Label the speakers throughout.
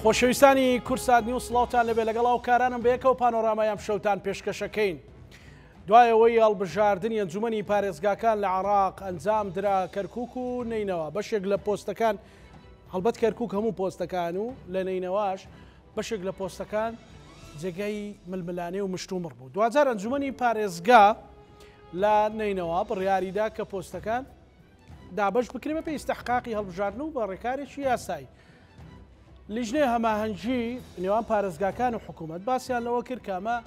Speaker 1: خۆشەویستانی کورسات نیوز سڵاوتان لەبێ لەگەڵا و کارانم بەیەکەوە پانۆرامایان شەوتان پێشکەشەکەین. دوایەوەی هەڵبژاردننی ئەنجومەنی پارێزگاکان لە عێراق ئەنجام درا کەرکووک و نینەوە بەشێک لە پۆستەکان هەڵبەت کەرکووک هەموو پۆستەکان و لە نینەوەش بەشێک لە پۆستەکان جێگەی ململانێ و مشتومڕ بوو. دوجار ئەنجومەنی پارێزگا لە نینەوە بڕیاریدا کە پۆستەکان دابش بکرێ بە پێی ئیستحقاقی هەڵبژاردن و بە ڕێکارێکی یاسایی. لیژنەی هەماهەنگی نێوان پارێزگاکان و حکوومەت باسییان لەوە کرد کە ئەمە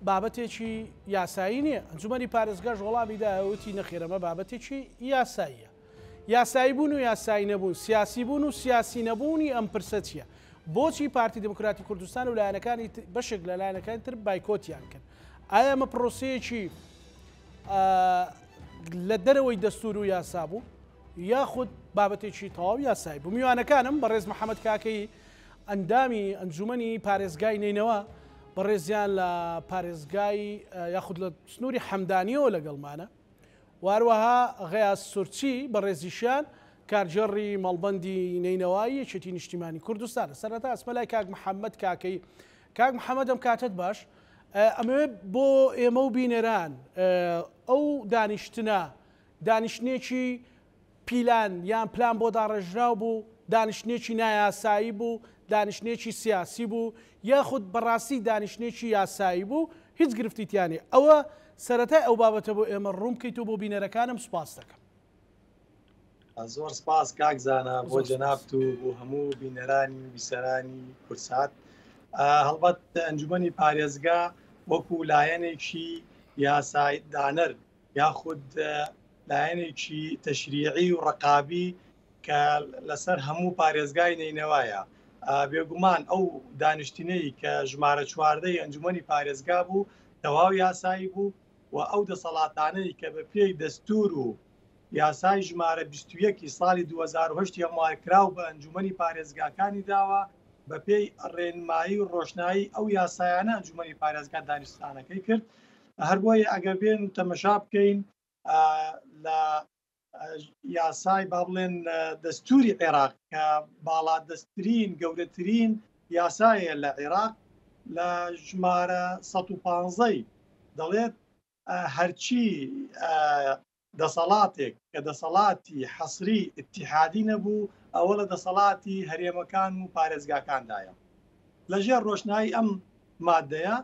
Speaker 1: بابەتێکی یاسایی نییە. ئەنجومەنی پارێزگاش وەڵامی داوتی نەخێرەمە بابەتێکی یاساییە. یاسایی بوون و یاسایی نەبوون، سیاسی بوون و سیاسی نەبوونی ئەم پرسە چییە؟ بۆچی پارتی دموکراتی کوردستان و لایەنەکانی بەشێک لە لایەنەکانی تر بایکۆتیان کرد؟ ئایا ئەمە پرۆسەیەکی لە دەرەوەی دەستور و یاسا بوو یاخود بابەتێکی تەواو یاسایی بوو؟ میوانەکانم بەڕێز محەممەد کاکەی ئەندامی ئەنجومەنی پارێزگای نینەوە بەڕێزیان لە پارێزگای یاخود لە سنووری حەمدانیەوە لەگەڵمانە، واروەها غەیاز سورچی بەڕێزیشیان کارجێڕی مەڵبەندی نینەوەی یەکێتی نیشتیمانی کوردستانە. سەرەتا ئەسمەلای کاک محەممەد کاکەی. کاک محەممەد ئەم کاتت باش، ئەمەوێت بۆ ئێمە و بینەران ئەو دانیشتنە دانیشتنێکی پیلان یان پلان بۆ داڕێژراو بوو، دانیشتنێکی نایاسایی بوو، دانیشتنێکی سیاسی بوو، یاخود بەڕاستی دانیشتنێکی یاسایی بوو، هیچ گرفتیتیانێ. ئەوە سەرەتای ئەو بابەتە بۆ ئێمە ڕوون بکەیت و بۆ بینەرەکانم سوپاس دەکەم.
Speaker 2: زۆر سپاس کاکزانە بۆ جەنابت و بۆ هەموو بینەرانی و بیسەرانی کورسات. هەڵبەت ئەنجومەنی پارێزگا وەکو لایەنێکی یاسایی دانەر یاخود لایەنێکی تەشریعی و ڕقابی کە لەسەر هەموو پارێزگای نینەوەیە. بێگومان ئەو دانیشتینەی کە ژمارە چواردەی ئەنجومەنی پارێزگا بوو تەواو یاسایی بوو و ئەو دەسەڵاتانەی کە بە پێی دەستور و یاسای ژمارە 21 ساڵی 2010 هەموارکراو بە ئەنجومەنی پارێزگاکانی داوە بە پێی ڕێنمایی و ڕۆشنایی ئەو یاسایانە ئەنجومەنی پارێزگا دانیشتانەکەی کرد. هەر بۆیە ئەگەر بێن و تەمەشا بکەین لە یاسای با بڵێن دەستوری عێراق کە باڵا دەستترین گەورەترین یاسایە لە عێراق لە ژمارە 115 دەڵێت هەرچی دەسەڵاتێک کە دەسەڵاتی حەسری ئیتیحادی نەبوو ئەوە لە دەسەڵاتی هەرێمەکان و پارێزگاکاندایە. لەژێر ڕۆشنایی ئەم مادەیە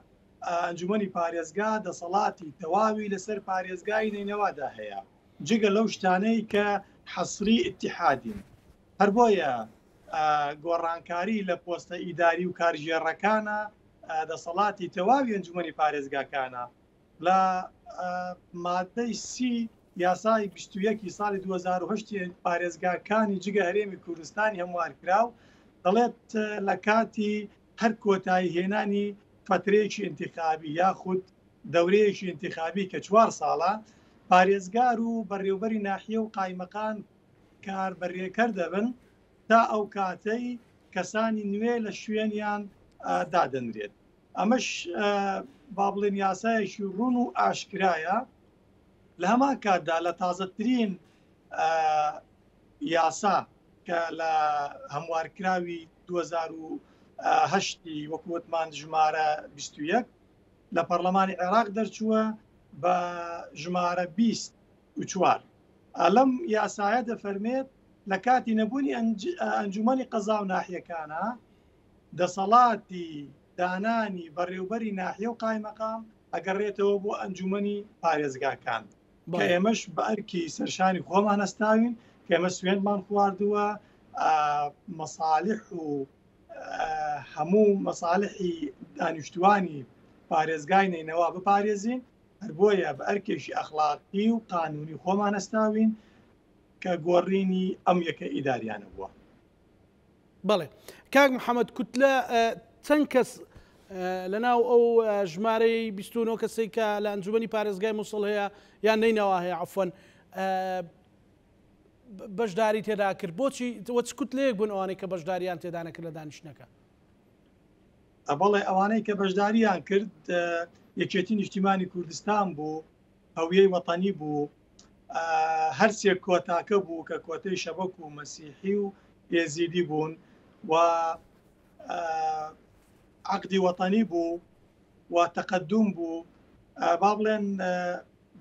Speaker 2: ئەنجومەنی پارێزگا دەسەڵاتی تەواوی لەسەر پارێزگای نینەوادا هەیە جگە لەو شتانەی کە حەسری ئیتیحادین. هەر بۆیە گۆڕانکاری لە پۆستە ئیداری و کارژێڕەکانە دەسەڵاتی تەواوی ئەنجومەنی پارێزگاکانە. لە مادەی سی یاسای 21 ساڵی 2010 پارێزگاکانی جگە هەرێمی کوردستانی هەموارکراو دەڵێت لە کاتی هەر کۆتایی هێنانی فترەیەکی انتخابی یاخود دەورەیەکی انتخابی کە 4 ساڵە پارێزگار و بەڕێوەبەری ناحیە و قایمەکان کار بەڕێکەر دەبن تا ئەو کاتەی کەسانی نوێ لە شوێنیان دادەنرێت. ئەمەش با بڵێن یاسایەکی ڕوون و ئاشکرایە. لە هەمان کاتدا لە تازەترین یاسا کە لە هەموارکراوی 2010 وەکووتمان ژمارە 21 لە پەرلەمانی عێراق دەرچووە بە ژمارە 24. لەم یاسایە دەفەرمێت لە کاتی نەبوونی ئەنجومەنی قەزا و ناحیەکانە دەسەڵاتی دانانی بەڕێوەبەری ناحیە و قایمەقام ئەگەڕێتەوە بۆ ئەنجومەنی پارێزگاکان کە ئێمەش بە ئەرکی سەرشانی خۆمان هەستاوین کە ئێمە سوێنمان خواردووە مەساڵح و هەموو مەساڵحی دانیشتوانی پارێزگای نینەوە بپارێزین. هەر بۆیە بە ئەرکێکی ئەخلاقی و قانونی خۆمان هەستاوین کە گۆڕینی ئەم یەکە ئیداریانە بووە.
Speaker 1: بەڵێ کاک محەممەد کوتلە چەند کەس لەناو ئەو ژمارەی 29 کەسەی کە لە ئەنجومەنی پارێزگای مووسڵ هەیە یان نینەوە هەیە عەفوەن بەشداری تێدا کرد؟ بۆچی وەچ کوتلەیەک بوون ئەوانەی کە بەشداریان تێدا نەکرد لە دانیشتنەکە؟
Speaker 2: بەڵێ ئەوانەی کە بەشداریان کرد یەکێتی نیشتیمانی کوردستان بوو، هەویەی وەتەنی بوو، هەر سێ کۆتاکە بوو کە کۆتەی شەبەک و مەسیحی و یێزیدی بوون و عقدی وەتەنی بوو و تەقەدوم بوو با بڵێن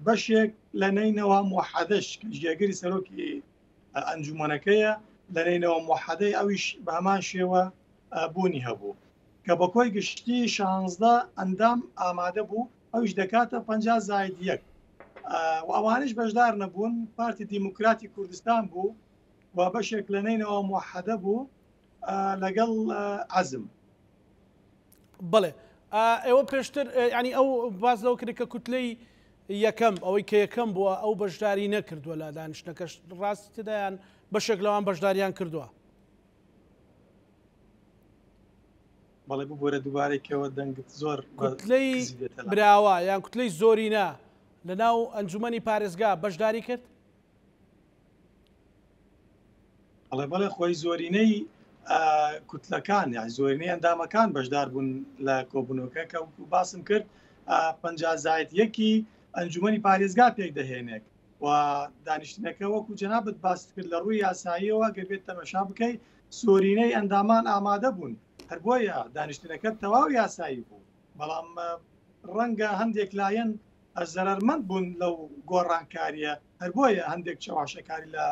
Speaker 2: بەشێک لە نینەوە موحەدەش کە جێگەری سەرۆکی ئەنجومەنەکەیە لە نینەوە موحەدەی ئەویش بە هەمان شێوە بوونی هەبوو کە بە کۆی گشتی 16 ئەندام ئامادە بوو ئەویش دەکاتە 50+1 و ئەوانش بەشدار نەبوون پارتی دیموکراتی کوردستان بوو و بەشێک لە نینەوە موحەدە بوو لەگەڵ عەزم.
Speaker 1: بڵێ ئێوە پێشتر ینی ئەو باز لەوە کرد کە کوتلەی یەکەم ئەوەی کە یەکەم بووە ئەو بەشداری نەکردووە لە دانیشتەکەش ڕاستی تدایان بەشێک لەوان بەشداریان کردووە.
Speaker 2: بەڵێ بۆرە دووبارێکەوە دەنگت زۆر
Speaker 1: کوتلەی براوە یان کوتلەی زۆرینە لە ناو ئەنجومەنی پارێزگا بەشداری کرد؟
Speaker 2: بەڵێ خۆی زۆرینەی کوتلەکان یا زۆرینەی ئەندامەکان بەشدار بوون لە کۆبوونەوەکە کە باسم کرد 50+1 ئەنجومەنی پارێزگا پێک دەهێنێک و دانیشتنەکە وەکو جەنابەت باست کرد لە ڕووی یاساییەوە گەبێت تەمەشا بکەیت زۆرینەی ئەندامان ئامادە بوون هەر بۆیە دانیشتنەکە تەواو یاسایی بوو بەڵام ڕەنگە هەندێک لایەن زەرەرمەند بوون لەو گۆڕانکاریە هەر بۆیە هەندێک چاواشەکاری لە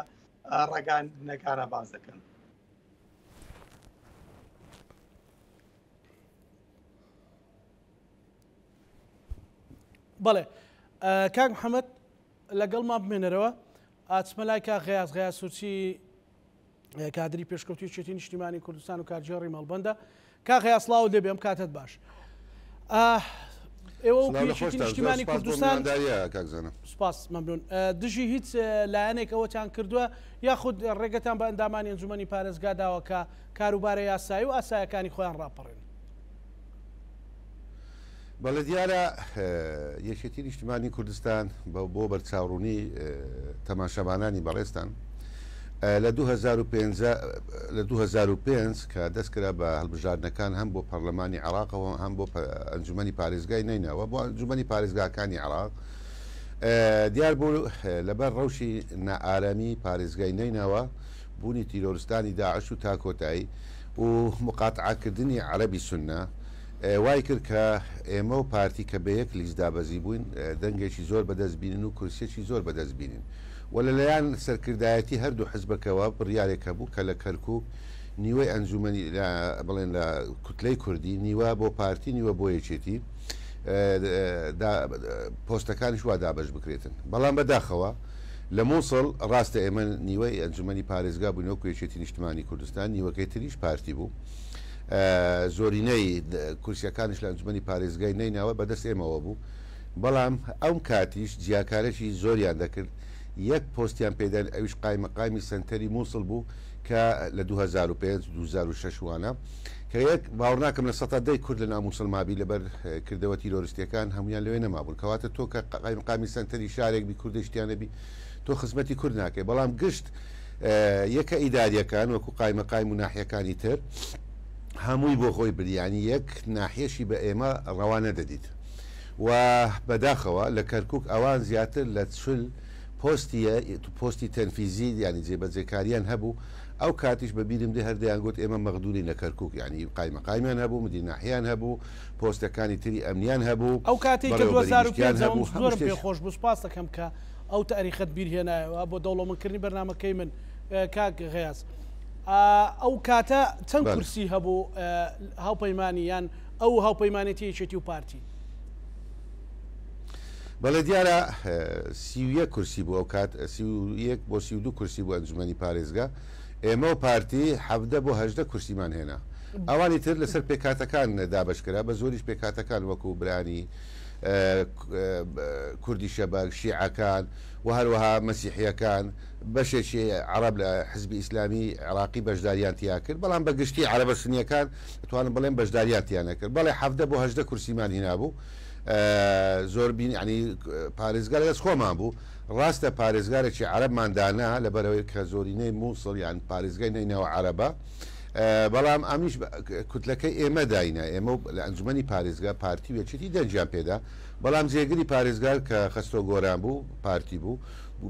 Speaker 2: ڕێگانەکانە باز دەکەن.
Speaker 1: بەڵێ کاک محەممەد لەگەڵ ما بمێنەرەوە ئاچمە لای کا غیاز سوورچی کادری پێشکەوتی چێتی نیشتیمانی کوردستان و کارجێڕی مەڵبەندە کا غیاسڵاو دەبێ ئەم کاتت باش. ئێوە نیشتیمانی کوردستان سپاس مەمنون دژی هیچ لایەنێک ئەوەتان کردووە یاخود ڕێگەتان بە ئەندامانی ئەنجومەنی پارێزگا داوە کە کاروبارە یاسایی و ئاسایەکانی خۆیان ڕاپەڕێن؟
Speaker 3: بەڵێ دیارە یەکێتی نیشتیمانی کوردستان بۆ بەرچاوڕوونی تەماشەبانانی بەڕێستان لە 2005 کە دەستکرا بە هەڵبژاردنەکان هەم بۆ پەرلەمانی عێراقەوە هەم بۆ ئەنجومەنی پارێزگای نینەوە بۆ ئەنجومەنی پارێزگاکانی عێراق دیار بوو لەبەر ڕەوشی نائارامی پارێزگای نینەوە بوونی تیرۆریستانی داعش و تاکۆتایی و مقاتعاکردنی عەرەبی سونە وای کرد کە ئێمە و پارتی کە بە یەک لیست دابەزی بووین دەنگێکی زۆر بەدەستبینن و کورسێکی زۆر بەدەستبینن و لەلایەن سەرکردایەتی هەردوو حزبەکەوە بڕیارێکە بوو کە لە کەرکووک نیوەی ئەنجومەنی بڵێن لە کوتلەی کوردی نیوە بۆ پارتی نیوە بۆ یەکێتی پۆستەکانیش وا دابەش بکرێتن بەڵام بەداخەوە لە مووسڵ ڕاستە ئێمە نیوەی ئەنجومەنی پارێزگا بووین وەکو یەکێتی نیشتیمانی کوردستان نیوەکەی تریش پارتی بوو زۆرینەی کورسیەکانش لە ئەنجومەنی پارێزگای نیناوە بەدەست ئێمەوە بوو بەڵام ئەم کاتیش جیاکارێکی زۆریان دەکرد یەک پۆستیان پێدان ئەویش قایمەقامی سنتەری مووسڵ بوو کە لە 2005-2006 وانە کە یەک باوەڕ ناکەم لە 100 کورد لە ناو مووسڵ مابی لەبەر کردەوە تیرۆریستیەکان هەمویان لەوێ نەمابوون کەواتە تۆ کە قایمەقامی سنتەری شارێک بی کوردشتیانەبی تۆ خزمەتی کورد ناکەی بەڵام گشت یەکە ئیداریەکان وەکو قایمەقایم و ناحیەکانی تر هەمووی بۆ خۆی بریانی یەک ناحیەشی بە ئێمە ڕەوانە دەدیت و بەداخەوە لە کەرکک ئەوان زیاتر لە چل پۆستی تەنفیزی ینی جێبەجێکاریان هەبوو ئەو کاتیش بەبیرم دێ هەردەیان گوت ئێمە مەغدوری لە کەرکک ینی قایمەقایمیان هەبوو مدی ناحیان هەبوو پۆستەکانی تری ئەمنیان هەبوو
Speaker 1: ئەو کاتێک کە 2005 زۆر پێخۆش بوو سپاس دەکەم کە ئەو تاریخەت بیرهێنایەوە بۆ دەوڵەمەندکردنی بەرنامەکەی من کاک غیاز ئەو کاتە چەند کورسی هەبوو هاوپەیمانی یان ئەو هاوپەیمانێتی یەکێتی و پارتی؟
Speaker 3: بەڵێ دیارە 31 کورسی بوو ئەو کات 31 بۆ 32 کورسی بوو ئەنجومەنی پارێزگا ئێمە و پارتی 17 بۆ 18 کورسیمان هێنا ئەوانی تر لەسەر پێکاتەکان دابشکرا بە زۆریش پێکاتەکان وەکو برانی کوردی شەبەک شیعەکان و هەروەها مەسیحیەکان بەشێکی عەرەب لە حزبی ئیسلامی عێراقی بەشداریان تیا کرد بەڵام بە گشتی عەرەبە سنیەکان دەتوانم بڵێم بەشداریان تیانە کرد بەڵێ 17 بۆ 18 کورسیمان هێنا بوو زۆر بین ینی پارێزگا لەدەست خۆمان بوو ڕاستە پارێزگارێکی عەرەبماندانا لەبەرەوەی کە زۆرینەی مووسڵ یان پارێزگای نینەوە عەرەبە بەڵام ئەمیش کوتلەکەی ئێمە داینە ئێمە لە ئەنجومەنی پارێزگا پارتی وێچێتی دەنجیان پێدا بەڵام جێگری پارێزگار کە خستۆ گۆران بوو پارتی بوو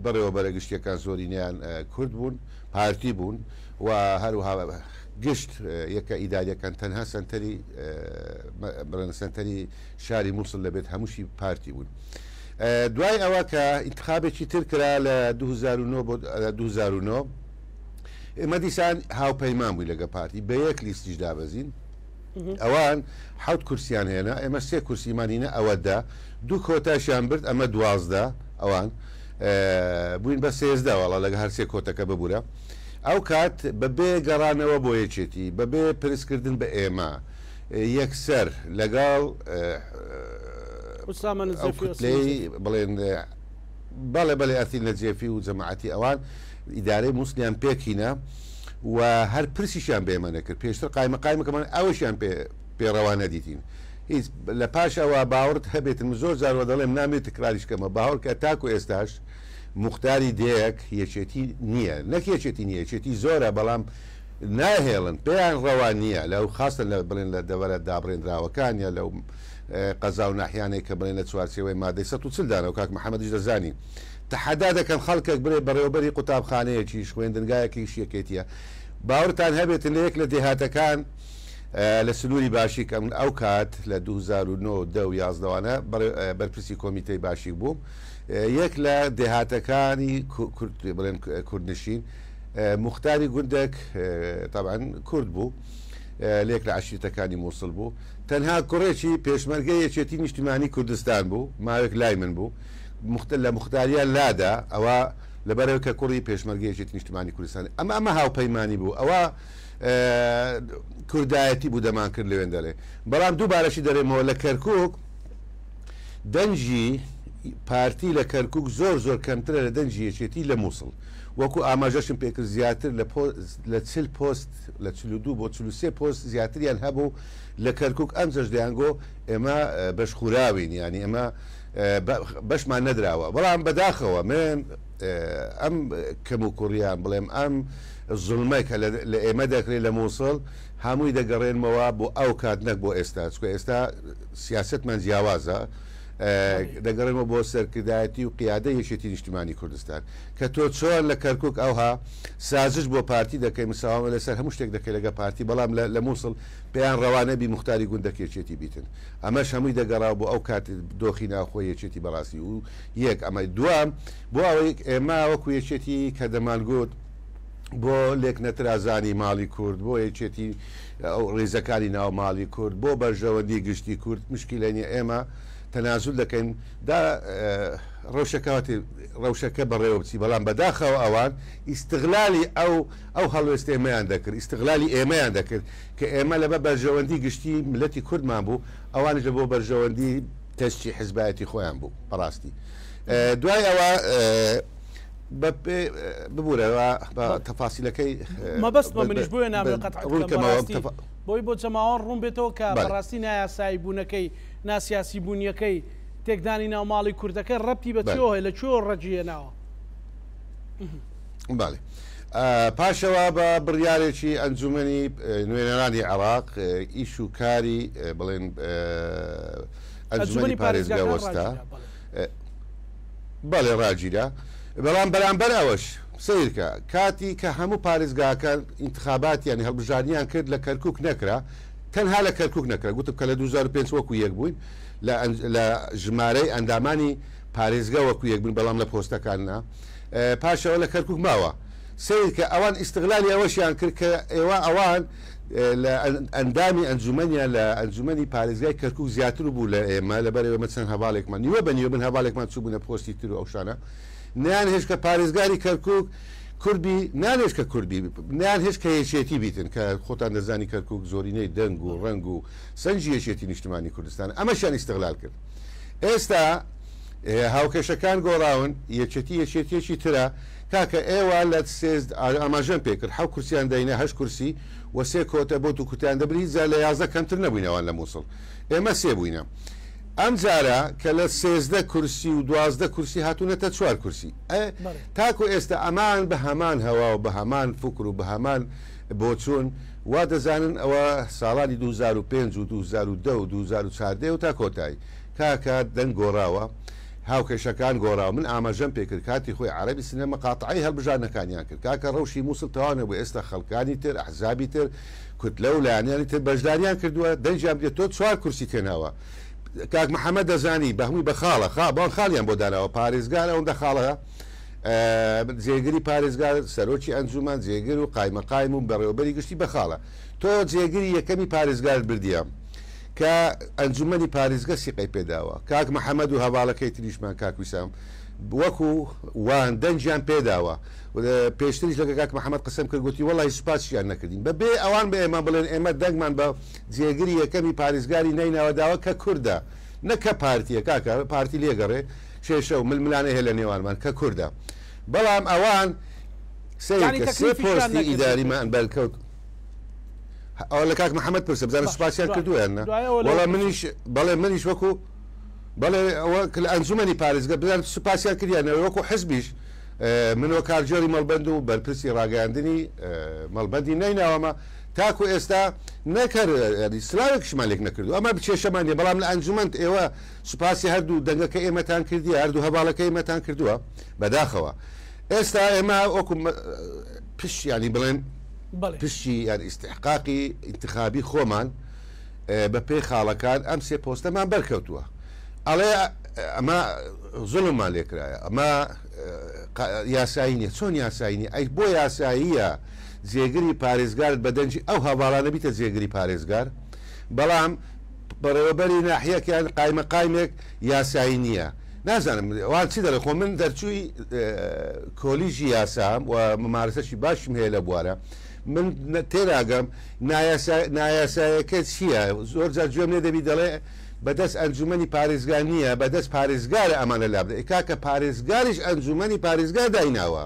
Speaker 3: بەڕێوە بەرەگشتیەکان زۆرینیان کورد بوون پارتی بوون و هەروها گشت یەکە ئیداریەکان تەنها سنتەری شاری مووسڵ لەبێت هەمووشی پارتی بوون. دوای ئەوە کە ئینتخابێکی تر کرا لە 2009 ئێمە دیسان هاوپەیمان بووی لەگە پارتی بە یەک لیستیش دابەزین ئەوان حوت کورسیان هێنا ئێمە 3 کورسیمانینە ئەوەدا 2 کۆتاشیان برد ئەمە 12 ئەوان بووین بە 13 وەڵا لەگە هەر 3 کۆتەکە ببوورە ئەو کات بەبێ گەڕانەوە بۆ یەکێتی بەبێ پرسکردن بە ئێمە یەکسەر لەگەڵ بڵێن بەڵێ ئەرتی لە جێفی و جەماعەتی ئەوان ئیدارەی مووسڵیان پێکینە و هەر پرسیشیان بێمە نەکرد پێشتر قایمەکەمان ئەوەشیان پێڕەوانە دیتین هیچ لە پاش ئەوە باوەڕت هەبێتن زۆر جارەوە دەڵێم نامێت تکراریشکەمە باوەڕ کە تاکو ئێستاش مختاری دەیەک یەکێتی نییە نەک یەکێتی نییە یەکێتی زۆرە بەڵام ناهێڵن پێیان ڕەوان نییە لەو خاستن لە بڵێن لە دەوەرە دابڕێنراوەکانە لەو قەزا و ناحیانێک کە بڵێن لە چوارچێوەی مادەی 140 دانە و کاک محەممەدیش دەزانی تەحەدا دەکەن خەڵکێک برێ بەڕێوەبەری قوتابخانەیەکیش خوێندنگایەکی شیەکێتیە باوەڕتان هەبێتن لە یەک لە دێهاتەکان لە سنووری باشی کەم ئەو کات لە 2009 بەرپرسی کۆمیتەی باشی بووم یەک لە دێهاتەکانی بڵێن کوردنشین مختاری گوندێک طبعا کورد بوو لێک لە عشیرەکانی مووسڵ بوو تەنها کوڕێکی پێشمەرگەی یەکێتی نیشتیمانی کوردستان بوو ماوەیەک لای من بوو لە مختاریان لادا ئەوە لەبەرەوە کە کوڕی پێشمەرگەی یەکێتی نیشتیمانی کوردستان ئەمە هاوپەیمانی بوو ئەوە کوردایەتی بوو دەمان کرد لەوێن دەڵێ بەڵام دووبارەشی دەرێمەوە لە کەرکووک دەنجی پارتی لە کەرکووک زۆر کەمترە لە دەنجی یەکێتی لە مووسڵ وەکو ئاماژەشم پێکرد زیاتر لە 40 پۆست لە 42 بۆ 43 پۆست زیاتریان هەبوو لە کەرکووک ئەم جەژدەیانگۆ ئێمە بەشخوراوین ینی ئەمە بەشمان نەدراوە بەڵام بەداخەوە من ئەم کەم و کوڕیان بڵێم ئەم زوڵمەی کە لە ئێمە دەکرێت لە مووسڵ هەمووی دەگەڕێنمەوە بۆ ئەو کات نەک بۆ ئێستا چکە ئێستا سیاستمان جیاوازە دەگەڕێنەوە بۆ سەرکردایەتی و قیادە یەکێتی نیشتیمانی کوردستان کە تۆ چۆن لە کەرکووک ئەوها سازش بۆ پارتی دەکەی مساوامە لەسەر هەموو شتێک دەکەی لەگە پارتی بەڵام لە مووسڵ پێیان ڕەوانەبی مختاری گوندەک یەکێتی بیتن ئەمەش هەمووی دەگەڕاو بۆ ئەو کات دۆخی ناوخۆی یەکێتی بەڕاستی و یەک ئەمە دوام بۆ ئەوەی ئێمە وەکو یەکێتی کە دەمانگوت بۆ لێک نەترازانی ماڵی کورد بۆ یەکێتی ڕێزەکانی ناو ماڵی کورد بۆ بەرژەوەندی گشتی کورد مشکلێنی ئێمە تەنازول دەکەین دا ڕەوشەکە بەڕێوە بچی بەڵام بەداخەوە ئەوان ئیستغلالی ئەو هەڵوێست ئێمەیان دەکرد ئیستغلالی ئێمەیان دەکرد کە ئێمە لەبە بەرژەوەندی گشتی ملەتی کوردمان بوو ئەوانش لە بۆ بەرژەوەندی تەستی حزبایەتی خۆیان بوو بەڕاستی دوای ئەوە ببوورەوە بە تەفاسیلەکەی
Speaker 1: مەبەستمە منیش بۆیە نامێت بۆی بۆ جەماوەڕ ڕوون بێتەوە کە بەڕاستی نایاسایی بوونەکەی ناسیاسی بوونیەکەی تێکدانی ناوماڵی کوردەکە ڕەبتی بە چۆهەیە لە چۆ ڕەجیێناوە
Speaker 3: باڵێ پاشەوە بە بڕیارێکی ئەنجومەنی نوێنەرانی عێراق ئیش و کاری بڵێن ئەنجومەنی پارێزگا وەستا بەڵێ ڕاجیرە بەڵام بەرامبەر ئەوەش سیرکە کاتی کە هەموو پارێزگاکان ئینتخاباتیان هەڵبژاردنیان کرد لە کەرکووک نەکرا تەنها لە کەرکووک نەکرا گوتم کە لە 2005 وەکو یەک بووین لە ژمارەی ئەندامانی پارێزگا وەکو یەک بوون بەڵام لە پۆستەکاننا پاشەوە لە کەرکووک ماوە سیر کە ئەوان ئیستغلالی ئەوەشیان کرد کە ئێوە ئەوان لە ئەندامی ئەنجومەنیان لە ئەنجومەنی پارێزگای کەرکووک زیاتر بوو لە ئێمە لەبەرەوە مەچەند هەواڵێکمان نیوە بە نیوە بن هەواڵێکمان چوو بوونە پۆستی تر و ئەوشانە نیان هێش کە پارێزگاری کەرکووک کوردبی نانێش کە کوردبی نیان هێش کە یەکێتی بیتن کە خۆتان دەزانی کەرکووک زۆرینەی دەنگ و ڕنگ و سەنجی یەکێتی نیشتیمانی کوردستان ئەمەشیان ئیستغلال کرد ئێستا هاوکێشەکان گۆڕاون یەکێتیەکی ترە کاکە ئێوە لە ئاماژەم پێکرد حەو کورسیان دەینە 8 کورسی و 3 کۆتە بۆ و کوتیان دەبری زە لە 11 کەمتر نەبووینەوان لە مووسڵ ئێمە 3 بووینە ئەم جارە کە لە 13 کورسی و 12 کورسی هاتوونەتە 4 کورسی تاکو ئێستا ئەمان بە هەمان هەوا و بە هەمان فکر و بە هەمان بۆچوون وا دەزانن ئەوە ساڵانی 2005 و 2010 و 2014 و تا کۆتایی کاکە دەنگ گۆڕاوە هاوکێشەکان گۆڕاو من ئاماژەم پێکرد کاتی خۆی عەربی سینەمە قاتعی هەڵبژارنەکانیان کرد کاکە ڕەوشی مووسڵ تەواو بوو ئێستا خەڵکانی تر ئەحزابی تر کوتلە و لایەنیانی تر بەشداریان کردووە دەنجیان بێت تۆ 4 کورسی تێناوە کاک محەممەد دەزانی بەهمووی بە خاڵە بۆن خاڵیان بۆ داناوە پارێزگار ئەوەندە خاڵە جێگری پارێزگار سەرۆکی ئەنجومان جێگر و قایمەقایم و بەڕێوەبەری گشتی بەخاڵە تۆ جێگری یەکەمی پارێزگار بردیە کە ئەنجومەنی پارێزگە سیقەی پێداوە کاک محەممەد و هەواڵەکەی تریشمان کاکویسام وەکو وان دەنجیان پێداوە پێشتریش لەگە کاک محەممەد قسم کرد گوتی وڵی سوپاسیان نەکردین بەبێ ئەوان بە ئێمە بڵێن ئێمە دەنگمان بە جێگری یەکەمی پارێزگاری نەیناوەداوە کە کووردە نەکە پارتیە کاکە پارتی لێگەڕێ شێشە و ململانە هێ لە نێوانمان کە کووردە بەڵام ئەوان سێ پۆستی ئیداریمان بەرکەوت ئەو لە کاک محەممەد پرسە بزانە سوپاسیان کردووەیانە وەڵام منیش بەڵێ منیش وەکو بەڵێ لە ئەنجومەنی پارێزگە بزان سوپاسیان کردیانەوە وەکو حزبیش منەوە کارجۆری مەڵبەند و بەرپرسی ڕاگەاندنی مەڵبەندی نەیناوەمە تاکو ئێستا نەکەری سلااوێکشمان لێک نەکردو ئەمە بچێشەمانێ بەڵام لە ئەنجومەند ئێوە سوپاسی هەردوو دەنگەکە ئێمەتان کردی هەردوو هەواڵەکە ئێمەتان کردووە بەداخەوە ئێستا ئێمە وەکو پشت ینی بڵێن پشتی یان ئیستحقاقی انتخابی خۆمان بە پێی خاڵەکان ئەم سێ پۆستەمان بەرکەوتووە ئەڵێ ئەمە زوڵممان لێکرایە ئەمە یاسایی نیە چۆن یاسایی ئەی بۆ یاساییە جێگری پارێزگارت بە دەنجی ئەو هەواڵانە بیتە جێگری پارێزگار بەڵام بەڕێوەبەری ناحیەکیان قایمەقایمێک یاسایی نییە نازانم وان چی دەڵێ خۆ من دەرچووی کۆلیژی یاسام و ممارسەشی باشم هەیە لە بوارە من تێراگەم نایاسایەکە چییە زۆر جار گوێم لێ دەبی دەڵێ بەدەست ئەنجومەنی پارێزگار نییە بەدەست پارێزگارە ئەمانە لابدە کاکە پارێزگاریش ئەنجومەنی پارێزگار دایناوە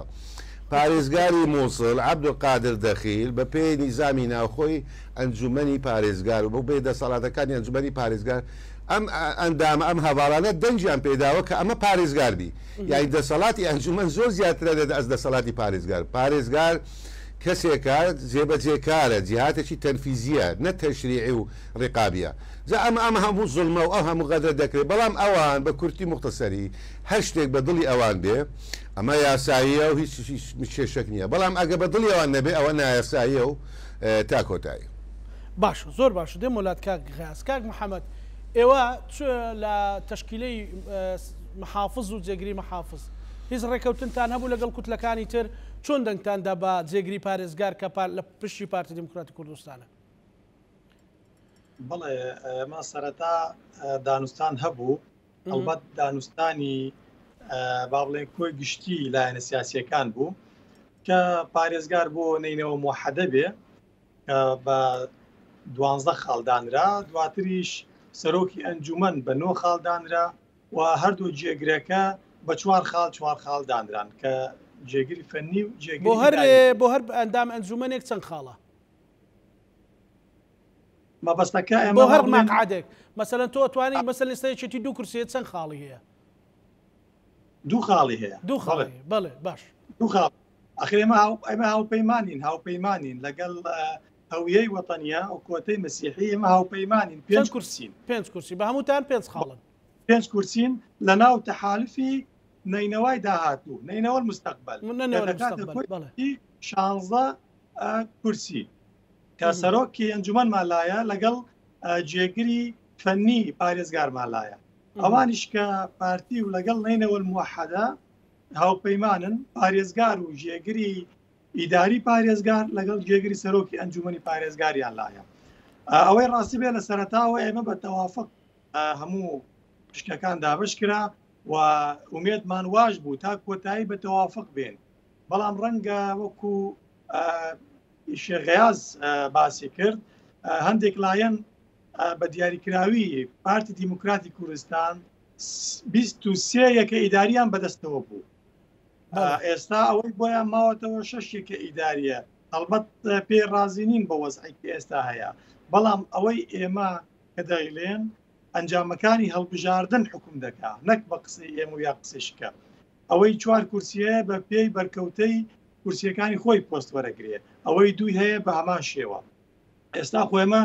Speaker 3: پارێزگاری مووسڵ عەبدولقادر دەخیل بە پێی نیزامی ناوخۆی ئەنجومەنی پارێزگار و بۆ بێ دەسەڵاتەکانی ئەنجومەنی پارێزگار ئەم ئەندامە ئەم هەواڵانە دەنجیان پێداوە کە ئەمە پارێزگاربی یانی دەسەڵاتی ئەنجومەن زۆر زیاترە لە ئەس دەسەڵاتی پارێزگار کەسێکە جێبەجێکارە جیهاتێکی تەنفیزیە نە تەشریعی و ڕێقابیە ئەم هەموو زوڵمە و ئەو هەموو غەدرە دەکرێت بەڵام ئەوان بە کورتی مختصەری هەر شتێک بە دڵی ئەوان بێ ئەمە یاساییە و هیچ کێشێک نییە بەڵام ئەگە بە دڵی ئەوان نەبێ ئەوە نایاساییە و تا کۆتایی
Speaker 1: باش زۆر باش دێم وڵات کاک غیاس کاک محەممەد ئێوە لە تەشکیلەی محافظ و جێگری محافظ هیچ ڕێکەوتنتان هەبوو لەگەڵ کوتلەکانی تر چۆن دەنگتاندا بە جێگری پارێزگار کە لە پشتی پارتی دموکراتی کوردستانە
Speaker 2: بەڵێ ئەمە سەرەتا دانوستان هەبوو ئەلبەت دانوستانی با بڵێن کۆی گشتی لایەنە سیاسیەکان بوو کە پارێزگار بۆ نینەوە موحەدە بێ بە 12 خاڵدانرا دواتریش سەرۆکی ئەنجومەن بە 9 خاڵدانرا و هەردوو جێگرەکە بە 4 خاڵ دانران کە جێگری فەنی و
Speaker 1: بۆ هەر ئەندام ئەنجومەنێک چەند خاڵە
Speaker 2: مەبەستەکە
Speaker 1: بۆ هەر مەقعدێک مەسەلەن تۆ توانی مەسەلەن ئێستاچێتی 2 کورسیە چەند خاڵی هەیە
Speaker 2: 2 خاڵی هەیە
Speaker 1: 2 خاڵی بەڵێ باش
Speaker 2: 2 خاڵ ئەخر ئێمە هاوپەیمانین لەگەڵ هەویەی وەتەنیە و کۆتەی مەسیحی ئێمە هاوپەیمانین 5 کورسین
Speaker 1: 5 کورسی بە هەمووتان 5 خاڵن
Speaker 2: 5 کورسین لە ناو تەحالفی نینەوەی داهاتوو نینەوە مستەقبل 16 کورسی کە سەرۆکی ئەنجومەنمان لایە لەگەڵ جێگری فەنی پارێزگارمان لایە ئەوانیش کە پارتی و لەگەڵ نینەوە موحەدە هاوپەیمانن پارێزگار و ژێگری ئیداری پارێزگار لەگەڵ جێگری سەرۆکی ئەنجومەنی پارێزگاریان لایە ئەوەی ڕاستی بێ لە سەرەتاوە ئێمە بە تەوافق هەموو پشکەکان دابش کرا و ئومێدمان واش بوو تا کۆتایی بە تەوافق بێن بەڵام ڕەنگە وەکو شێغیاز باسی کرد هەندێک لایەن بە دیاریکراوی پارتی دیموکراتی کوردستان 23 یەکە ئیداریان بەدەستەوە بوو ئێستا ئەوەی بۆیان ماوەتەوە 6 یەکە ئیداریە هەڵبەت پێ رازینین بە وەزعی ئێستا هەیە بەڵام ئەوەی ئێمە کە دەیڵێن ئەنجامەکانی هەڵبژاردن حکوم دەکا نەک بە قسەی ئێمە یا قسەشکە ئەوەی 4 کورسیە بە پێی بەرکەوتەی کورسیەکانی خۆی پۆست وەرەگرێت ئەوەی دوی هەیە بە هەمان شێوە ئێستا خۆێمە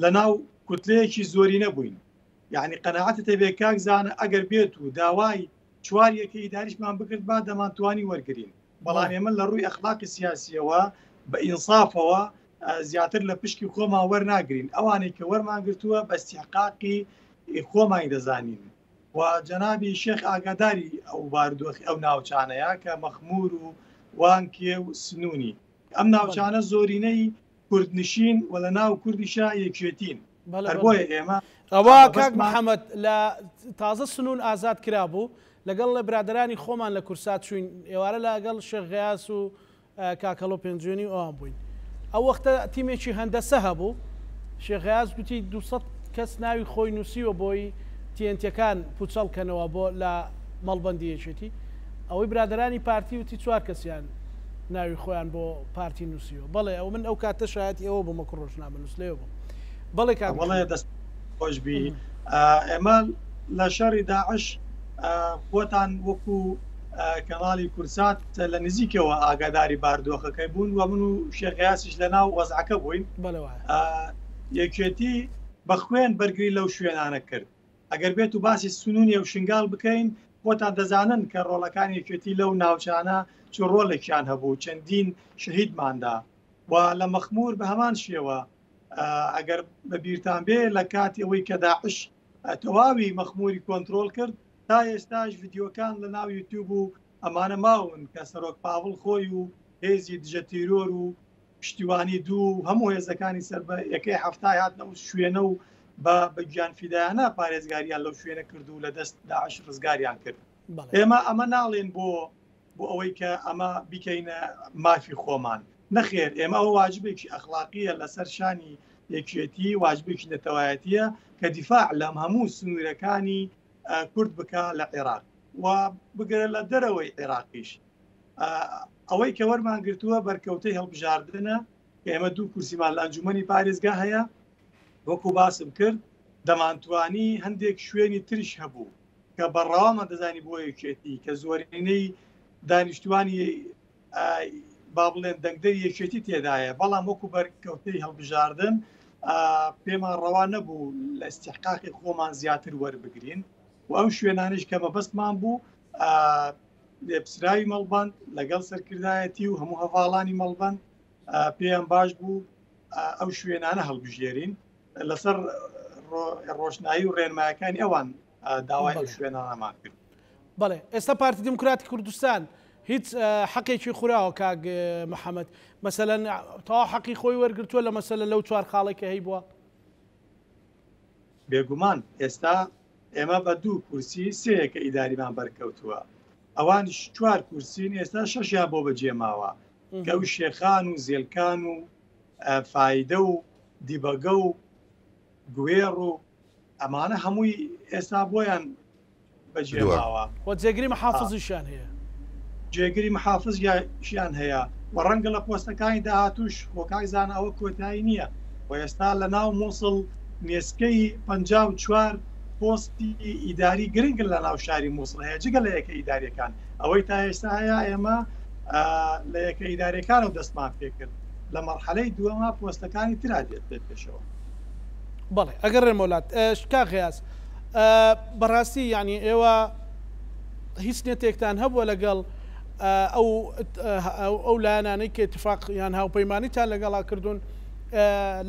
Speaker 2: لە ناو کوتلەیەکی زۆری نەبووین یعنی قەناعەتە بێ کاک زانە ئەگەر بێت و داوای چوار یەکە ئیداریشمان بکرد با دەمانتوانی وەرگین بەڵام ئێمە لە ڕووی ئەخلاقی سیاسیەوە بە ئینصافەوە زیاتر لە پشکی خۆمان وەرناگرین ئەوانەی کە وەرمان گرتووە بە استحقاقی خۆمانی دەزانین و جەنابی شێخ ئاگاداری ئەو بارودۆخی ئەو ناوچانەیە کە مەخمور و وانکێ و سنوونی ئەم ناوچانە زۆرینەی کوردنشین و لە ناو کوردیشا یەکێتین بۆیە ئێمە
Speaker 1: ئەوە کاک محەممەد لە تازە سنوون ئازاد کرابوو لەگەڵ لە برادرانی خۆمان لە کورسات چوین ئێوارە لەگەڵ شێخ و کاکەڵۆ پێنجێنی ئەوان بووین ئەو وەختە تیمێکی هەندەسە هەبوو شێخ گوتی 200 کەس ناوی خۆی نووسیوە بۆی تێنتەکان پوچەڵکەنەوە بۆ لە مەڵبەندیەکێتی ئەوەی برادرانی پارتی وتی 4 کەسیان ناوی خۆیان بۆ پارتی نووسیوە بەڵێ ئەو من ئەو کاتە شایەتی ئەوە بۆ مەکڕ ڕۆژنامە نووس لێەوە بوو بەڵێ
Speaker 2: کاڵێ دەست خۆشببی ئێمە لە شەڕی داعش خۆتان وەکو کەناڵی کورسات لە نزیکەوە ئاگاداری باردۆخەکەی بوون و من و شێخیاسیش لە ناو وەزعەکە بووین یەکێتی بە خوێن بەرگری لەو شوێنانە کرد ئەگەر بێت و باسی سنوونی و شنگال بکەین خۆتان دەزانن کە ڕۆڵەکان یەکێتی لەو ناوچانە چ ڕۆڵێکیان هەبوو چەندین شەهیدماندا و لە مەخمور بە هەمان شێوە ئەگەر بە بیرتان بێ لە کاتی ئەوەی کە داعش تەواوی مەخموری کۆنتترۆل کرد تا ئێستاش ڤیددیۆکان لە ناو یوتیوب و ئەمانە ماون کە سەرۆک پاوڵ خۆی و هێزی دژە تیرۆر و پشتیوانی دوو هەموو هێزەکانی سەر بە یەکەی هەفتای هاتنەوە شوێنە و بە گیانفیدایانە پارێزگاریان لەو شوێنە کرد و لە دەست داعش ڕزگاریان کرد ئێمە ئەمە ناڵێن بۆ ئەوەی کە ئەمە بیکەینە مافی خۆمان نەخێر ئێمە ئەوە واجبێکی ئەخلاقیە لەسەر شانی یەکێتی واجبێکی نەتەوایەتیە کە دیفاع لەم هەموو سنوورەکانی کورد بکە لە عێراق و بگرە لە دەرەوەی عێراقیش ئەوەی کە وەرمان گرتووە بەرکەوتەی هەڵبژاردنە کە ئێمە 2 کورسیمان لە ئەنجومەنی پارێزگا هەیە وەکو باسم کرد دەمانتوانی هەندێک شوێنی تریش هەبوو کە بەڕاوامە دەزانی بۆ یەکێتی کە زۆرینەی دانیشتوانی با بڵێن دەنگدەری یەکێتی تێدایە بەڵام وەکو بەرکەوتەی هەڵبژاردن پێمان ڕەوا نەبوو لە استحقاقی خۆمان زیاتر وەربگرین و ئەو شوێنانش کە مەبەستمان بوو لێپسراوی مەڵبەند لەگەڵ سەرکردایەتی و هەموو هەڤاڵانی مەڵبەند پێیان باش بوو ئەو شوێنانە هەڵبژێرین لەسەر ڕۆشنایی و ڕێنمایەکانی ئەوان داوای شوێنانەمان کرد.
Speaker 1: بەڵێ ئێستا پارتی دموکراتی کوردستان هیچ حەقێکی خوراوە کاک محەممەد مەسەلەن تا حەقی خۆی وەرگرتووە لە مەسەلە لەو 4 خاڵێکە هەی بووە
Speaker 2: بێگومان ئێستا ئێمە بە 2 کورسی 3 کە ئیداریمان بەرکەوتووە ئەوانش 4 کورسین ئێستا 6یان بۆ بەجێماوە کە ئەو شێخان و زێلکان و فایدە و دیبەگە و گوێڕ و ئەمانە هەمووی ئێستا بۆیان بەجێماوە
Speaker 1: وە جێگری محافزیشان هەیە
Speaker 2: جێگری محافزیان هەیە و ڕەنگە لە پۆستەکانی داهاتوش خۆکایزان ئەوە کۆتایی نییە و ئێستا لە ناو مووسڵ نێسکەی 54 پۆستی ئیداری گرنگ لە ناو شاری مووسڵ هەیە جگە لە یەکە ئیداریەکان ئەوەی تا ئێستا هەیە ئێمە لە یەکە ئیدارەکان و دەستمان پێ کرد لە مەرحەلەی دووەمە پۆستەکانی ترا دێت پێشەوە.
Speaker 1: بەڵێ ئەگەر ڕێمەولات کاغیاز بەڕاستی ینی ئێوە هیچ نێتێکتان هەبووە لەگەڵ ئەو لایەنانەی کە اتفاق یان هاوپەیمانیتان لەگەڵا کردوون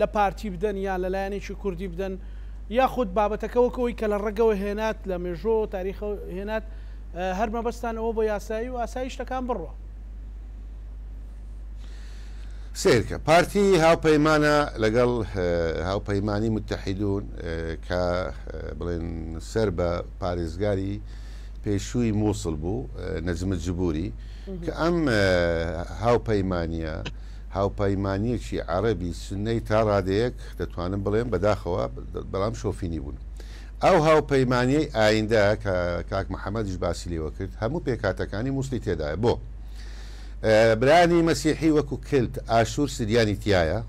Speaker 1: لە پارتی بدەن یان لە لایەنێکی کوردی بدەن یاخود بابەتەکەوەکەوەی کە لە ڕێگەوە هێنات لە مێژۆ تاریخ هێنات هەر مەبەستان ئەوە بۆ یاسایی و ئاسایی شتەکان بڕوە
Speaker 3: سیرکە پارتی هاوپەیمانە لەگەڵ هاوپەیمانی متحیدون کە بڵێن سەر بە پارێزگاری پێشووی مووسڵ بوو نەجمت جبوری کە ئەم هاوپەیمانیەکی عەرەبی سنەی تا ڕادەیەک دەتوانم بڵێم بەداخەوە بەڵام شۆفینی بوون ئەو هاوپەیمانیەی ئایندە کە کاک محەممەدیش باسی لێوە کرد هەموو پێکاتەکانی مووسڵی تێدایە بۆ برانی مەسیحی وەکو کلت ئاشور سریانی تایە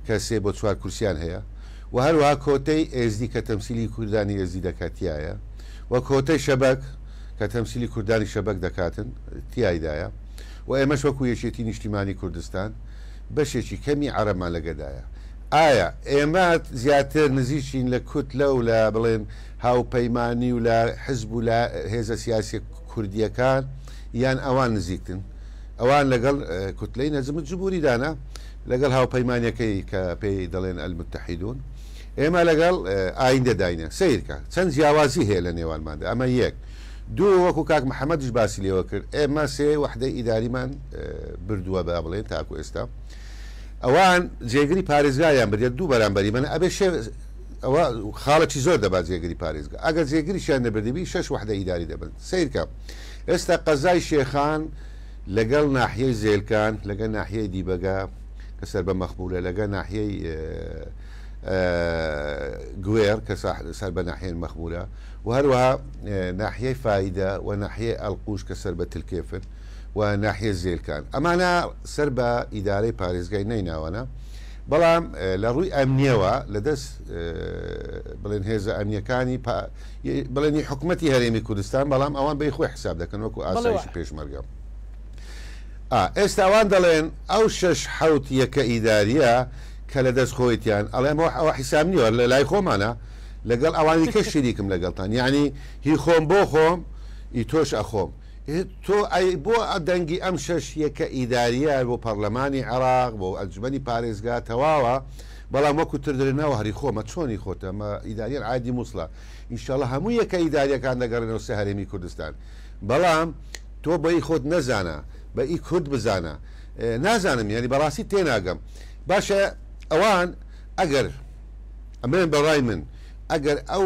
Speaker 3: کە 3 بۆ 4 کورسیان هەیە و هەروەها کۆتەی ئێزدی کە تەمسیلی کوردانی ئێزدی دەکاتایە و کۆتەی شەبەک کە تەمسیلی کوردانی شەبەک دەکاتن تایدایە و ئێمەش وەکو یەکێتی نیشتیمانی کوردستان بەشێکی کەمی عەرەبمان لەگەدایە ئایا ئێمە زیاتر نزیکین لە کوتلە و لە بڵێن هاوپەیمانی و لە حزب و لە هێزە سیاسی کوردیەکان یان ئەوان نزیکتن ئەوان لەگەڵ کوتلەی نەزمت جبووریدانە لەگەڵ هاوپەیمانیەکەی کە پێی دەڵێن المتحیدون ئێمە لەگەڵ ئایندە داینە سیرکە چەند جیاوازی هەیە لە نێوانماندا ئەمە یەک دوو وەکو کاک محەممەدش باسی لێوە کرد ئێمە سێ وحدەی ئیداریمان بردووە بە بڵێن تاکو ئێستا ئەوان جێگری پارێزگایان بدێت دوو بەرامبەری من ئەبێ ئەوە خاڵکی زۆر دەبات جێگری پارێزگا ئەگەر جێگریشیان نەبردبی 6 وحدە ئیداری دەبن سیرکە ئێستا قەزای شێخان لەگەڵ ناحیەی زێلکان لەگەڵ ناحیەی دیبەگا کە سەر بە مەخبولە لەگەڵ ناحیەی گوێر کە سەر بە ناحیەن مەخبولە و هەروەها ناحیەی فایدە و ناحیە ئەلقوش کە سەر بە تلکێفن و ناحیە زێلکان ئەمانە سەر بە ئیدارەی پارێزگای نەیناوانە بەڵام لە ڕووی ئەمنیەوە لە دەست بڵێن هێزە ئەمنیەکانی بڵێنی حکوومەتی هەرێمی کوردستان بەڵام ئەوان بەی خۆی حساب دەکەن وەکو ئاسایشی پێشمەرگە ئێستاوان دەڵێن ئەو 6 حوت یەکە ئیداریە کە لە دەست خۆیتیان ئەڵێمەوە ئەوە حیساب نیوە لە لای خۆمانە لەگەڵ ئەوانی کە شریکم لەگەڵتان یعنی هی خۆم بۆ خۆم ئی تۆش ئەخۆم تۆ بۆ دەنگی ئەم 6 یەکە ئیداریە بۆ پەرلەمانی عێراق بۆ ئەنجومەنی پارێزگا تەواوە بەڵام وەکو تردرێنەوە هەری خۆمە چۆنی خۆتە ئەمە ئیداریان عادی مووسڵە ئینشاڵڵە هەموو یەکە ئیداریەکان دەگەڕێنەوە سێ هەرێمی کوردستان بەڵام تۆ بەی خۆت نەزانە بە ئی کورد بزانە نازانم یعنی بەڕاستی تێناگەم باشە ئەوان ئەگەر ئەمێن بەڕای من ئەگەر ئەو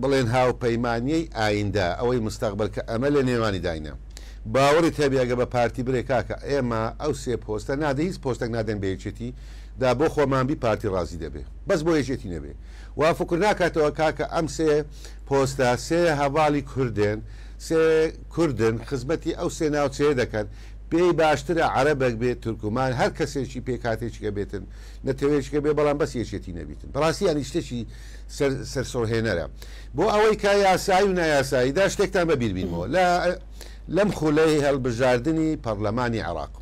Speaker 3: بڵێن هاوپەیمانیەی ئایندا ئەوەی مستەقبل کە ئەمە لە نێوانی داینە باوەڕی هەبێگە بە پارتی برێ کاکە ئێمە ئەو سێ پۆستە نادە هیچ پۆستێک نادەن بە یەکێتی دا بۆ خۆمانبی پارتی ڕازی دەبێ بەس بۆ یەکێتی نەبێ وافکر ناکاتەوە کاکە ئەم سێ پۆستە سێ هەواڵی کوردێن سێ کوردن خزمەتی ئەو سێ ناوچەیە دەکەن پێی باشترە عەرەبێک بێت تورکمان هەر کەسێکی پێ کاتێکیکە بێتن نەتەوێشکە بێ بەڵام بەس یەکێتی نەبیتن بەڕاستی یانی شتێکی سەرسۆرهێنەرە بۆ ئەوەی کا یاسایی و نایاسایی دا شتێکتان بەبیر بینەوە لەم خولەی هەڵبژاردننی پەرلەمانی عێراق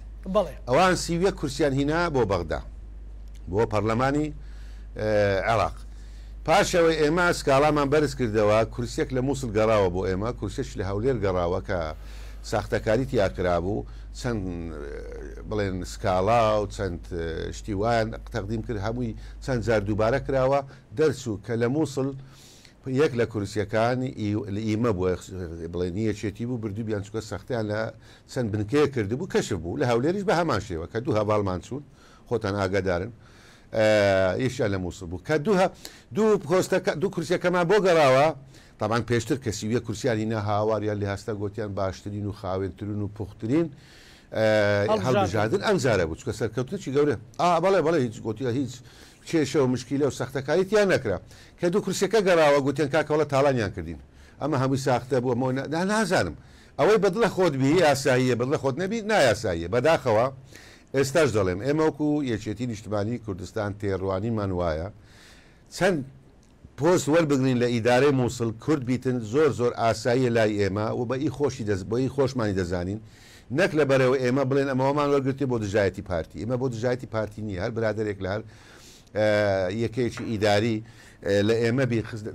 Speaker 3: ئەوان سیویە کورسیان هینا بۆ بەغدا بۆ پەرلەمانی عێراق پاشەوەی ئێمە سکاڵامان بەرز کردەوە کورسێک لە مووسڵ گەڕاوە بۆ ئێمە کورسێک لە هەولێر گەڕاوە کە ساختەکاری تیاکرا بوو چەند بڵێن سکاڵا و چەند شتی وایان تەقدیم کرد هەمووی چەند جار دووبارە کراوە دەرچوو کە لە مووسڵ یەک لە کورسیەکانی ئیمە بووە بڵێن یەکێتی بوو بردووبیان چکە سەختیان لە چەند بنکەیە کردبوو کەشف بوو لە هەولێریش بە هەمان شێوە کە دوو هەواڵمان چوون خۆتان ئاگادارن یشیان لە مووسڵ بوو کە دوو کورسیەکەمان بۆ گەڕاوە طبعاً پێشتر کەسیویە کورسیانی نە هاواریان لێ هەستە گوتیان باشترین و خاوێنترین و پوخترین هەڵبژاردن ئەم جارە بوو چکە سەرکەوتنی گەورە بەڵێ هیچ گوتیە هیچ کێشە و مشکیلە و سەختەکاریتیان نەکرا کە دوو کورسەکە گەڕاوە گوتیان کاکەوڵە تاڵانیان کردین ئەمە هەمووی ساختە بووە نازانم ئەوەی بەدڵە خۆت بی یاساییە بەدڵە خۆت نەبی نایاساییە بەداخەوە ئێستاش دەڵێم ئێمە وەکو یەکێتی نیشتمانی کوردستان تێڕوانیمان وایە چەند پۆست وەربگرین لە ئیدارەی مووسڵ کورد بیتن زۆر ئاساییە لای ئێمە و بە ئی خۆشی بۆی خۆشمانی دەزانین نەک لە بەرەوە ئێمە بڵێن ئەمەوەمان وەرگرتی بۆ دژایەتی پارتی ئێمە بۆ دژایەتی پارتی نییە هەر برادێک لە هەر یەکێکی ئیداری لە ئێمە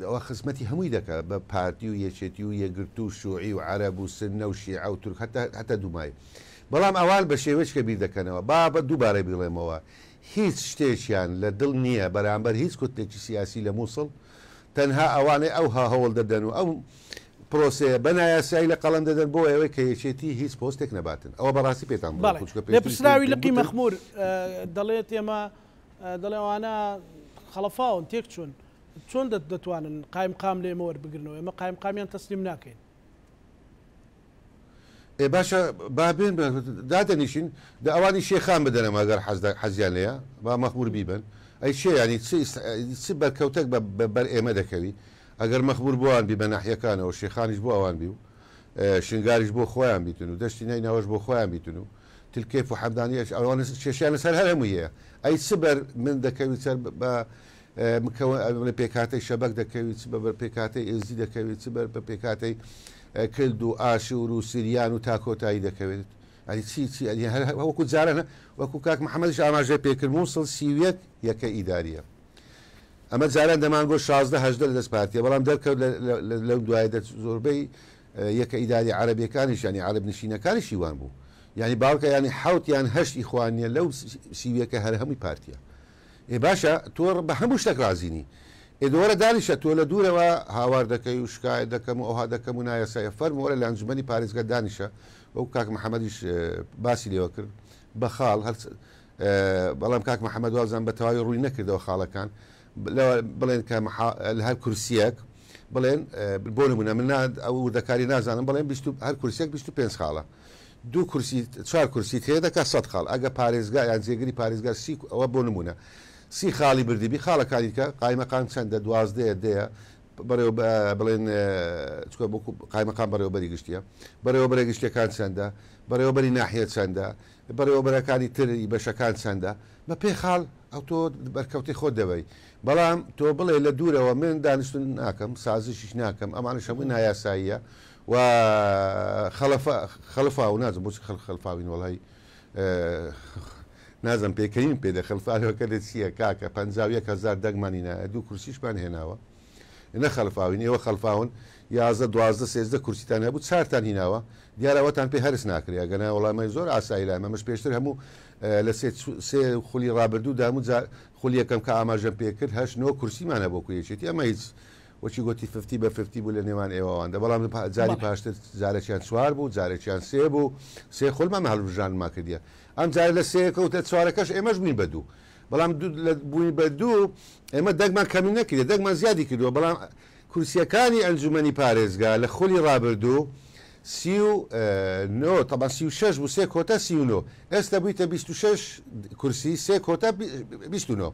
Speaker 3: ئەوە خزمەتی هەمووی دەکات بە پارتی و یەکێتی و یەگرت و شوعی و عەرەب و سنە و شیعە و تورک هەتا دومای بەڵام ئەوان بە شێوەیەک کە بیر دەکەنەوە بە دووبارە بڵێمەوە هیچ شتێکیان لە دڵ نییە بەرامبەر هیچ کوتێکی سیاسی لە مووسڵ تەنها ئەوانەی ئەو هەوڵ دەدەن و ئەو پرۆسەیە بەنایاسایی لە قەڵم دەدەن بۆ ئەوەی کە یەکێتی هیچ پۆستێک نەباتن ئەوە بەڕاستی پێتان
Speaker 1: لێ پرسراوی لقی مەخمور دەڵێت ئێمە دەڵێوانە خەڵەفاون تێک چۆن دەتوانن قایم قام لێ ئێمە وەربگرنەوە ئێمە قایم قامیان تەسلیم ناکەین
Speaker 3: باشە بابێن دادەنیشین ئەوانی شێخان بدەنەوە ئەگەر حەزیان لەیە با مەخمور بیبن ئەی چێ ینی چ بەرکەوتێک بەر ئێمە دەکەوی ئەگەر مەخمور بۆوان بی بە ناحیەکانەوە شێخانیش بۆ ئەوان بی و شنگاریش بۆ خۆیان بیتن و دەشتی نایناوەش بۆ خۆیان بیتن و تلکێف و حەمدانیەش ئەوان کێشیان لەسەر هەرموویە ئەی سبەر من دەکەوی سەر بە پێکاتەی شەبەک دەکەوی بەبەر پێکاتەی ئێزی دەکەوێت سبەر بە پێکاتەی کرد و ئاشور و سریان و تاکۆتایی دەکەوێت وەکو جارە وەکو کاک محەممەدش ئاماژە پێکرد مووسڵ سیویەک یەکە ئیداریە. ئەمە جاران دەمانگۆ 16 لە دەست پارتیە، بەڵام دەرکەوت لەو دوای زۆربەی یەکە ئیداری عەرەبیەکانیش ینی عەرەب نشینەکانیشی وان بوو، ینی باوکە ینی حوت یان هەشت ئیخوانیە لەو سیویەکە هەر هەمووی پارتیە. باشە تۆ بە هەموو شتێک رازینی، ئێدۆرە دانیشە تۆ لە دوورەوە هاوار دەکەی و شکایەت دەکەم و ئەوها دەکەم و نایەسایە فەرمەوەرە لە ئەنجومەنی پارێزگا دانیشە، وەک کاک محەممەدیش باسی لێوە کرد بە خاڵ بەڵام کاک محەممەد وازان بە تەواوی ڕووی نەکردەوە خاڵەکان بڵێن کە لە هەر کورسیەک بڵێن بۆ نمونە من ئەو وردەکاری نازانم بڵێن هەر کورسێک 25 خاڵە، دوو کورسی 4 کورسی تێ دەکات 100 خاڵ، ئەگە پارێزگا یان جێگەری پارێزگا ئەوە بۆ نمونە 30 خاڵی بردیبی خاڵەکانی کە قایمەکان چەندە 12 دەیە بەڕێوە بڵێن قایمەکان بەڕێوەبەری گشتیە، بەڕێوەبەرە گشتیەکان چەندە، بەڕێوەبەری ناحیە چەندە، بەڕێوەبەرەکانی تری بەشەکان چەندە، بە پێ خاڵ ئەو تۆ بەرکەوتی خۆت دەبەی. بەڵام تۆ بڵێ لە دوورەوە من دانیشتن ناکەم سازشیش ناکەم، ئەمانش هەمووی نایاساییە و خەلفا و نازم بۆچ خەلفاوین وەڵی نازم پێکەین پێدە خەلفانەوەکە لە چییە کاکە 51,000 دەگمانینە دوو کورسیشمان هێناوە نە خەلفاوین ئێوە خەلفاون 11 12 13 کورسیتان هەبوو 4تان هیناوە دیارەوەتان پێ هەرس ناکرێ گەنا وەڵامی زۆر ئاسایی لای مەمەش پێشتر هەموو لە سێ خولی ڕابردوو دامو خولی یەکەم کە ئاماژەم پێ کرد 8 کورسیمانە بۆ کوێچێتی ئەمە هیچ وەچی گوتی 50 بە 50 بوو لە نێوان ئێوەواندا بەڵام جاری پاشتر جارێکیان 4 بوو جارێکیان 3 بوو 3 خۆلمان هەڵبژانما کردیە ئەم جارە لە 3 کەوتە 4ەکەش ئێمەش بووین بە دوو بەڵام بووین بە دوو ئێمە دەگمان کەمی نەکردێت دەگمان زیادی کردووە بەڵام کورسیەکانی ئەنجومەنی پارێزگا لە خولی ڕابردوو 39 طبعا 36 بوو 3 کۆتا 39 ئێستا بوویتە 26 کورسی 3 کۆتا 29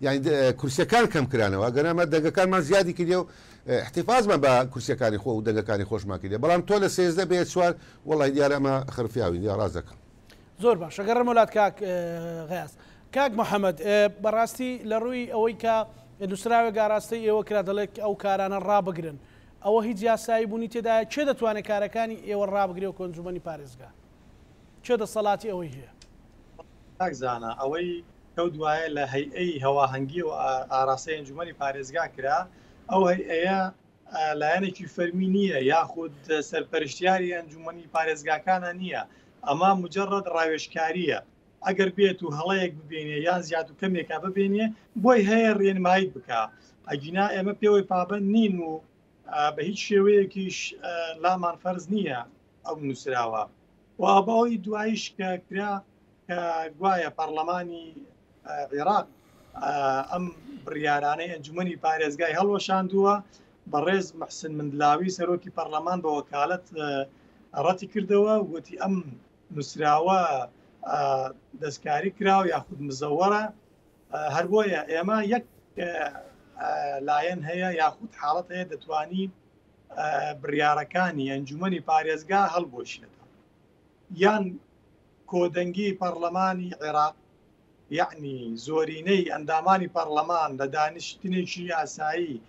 Speaker 3: یعنی کورسیەکان کەم کرانەوە گەنامە دەنگەکانمان زیادی کردێ و احتیفازمان بە کورسیەکانی خۆ و دەنگەکانی خۆشمان کردێ بەڵام تۆ لە 13 بێت 4 وەڵی دیارە ئەمە خرفیاوین یا ڕازەکەم
Speaker 1: زۆر باش ئەگەر ڕمەولات کاک غیاس کاک محەممەد بەڕاستی لە ڕووی ئەوەی کە نووسراوێک گاڕاستی ئێوە کرا دەڵێت ئەو کارانە ڕابگرن ئەوە هیچ یاسایی بوونی تێدایە چێ دەتوانێت کارەکانی ئێوە ڕابگرێ و کۆنجومەنی پارێزگا چێ دەسەڵاتی ئەوەی هەیە
Speaker 2: تاکزانە ئەوەی کەوت دوایە لە هەیئەی هەواهەنگی و ئاراستەی ئەنجومەنی پارێزگا کرا ئەو هەیئەیە لایەنێکی فەرمی نییە یاخود سەرپەرشتیاری ئەنجومەنی پارێزگاکانە نییە ئەمە مجرد ڕاوێژکاریە ئەگەر بێت و هەڵەیەک ببێنێ یان زیاد و کەمێکا ببێنێ بۆی هەیە ڕێنمایی بکە ئەگینا ئێمە پێوەی پابند نین و بە هیچ شێوەیەکیش لامان فەرز نییە ئەو نووسراوە و ئەبەوەی دواییش کە کرا کە گوایە پەرلەمانی عێراق ئەم بڕیارانەی ئەنجومەنی پارێزگای هەڵوەشاندووە بەڕێز محسن مندلاوی سەرۆکی پەرلەمان بە وەکالەت ڕەتی کردەوە وتی ئەم نووسراوە دەستکاری کراوە یاخود مزەوەرە هەر بۆیە ئێمە یەک لایەن هەیە یاخود حاڵەت هەیە دەتوانی بڕیارەکانی ئەنجومەنی پارێزگا هەڵبۆشێتە یان کۆدەنگی پەرلەمانی عێراق یعنی زۆرینەی ئەندامانی پەرلەمان لە دانیشتنێکی یاسایی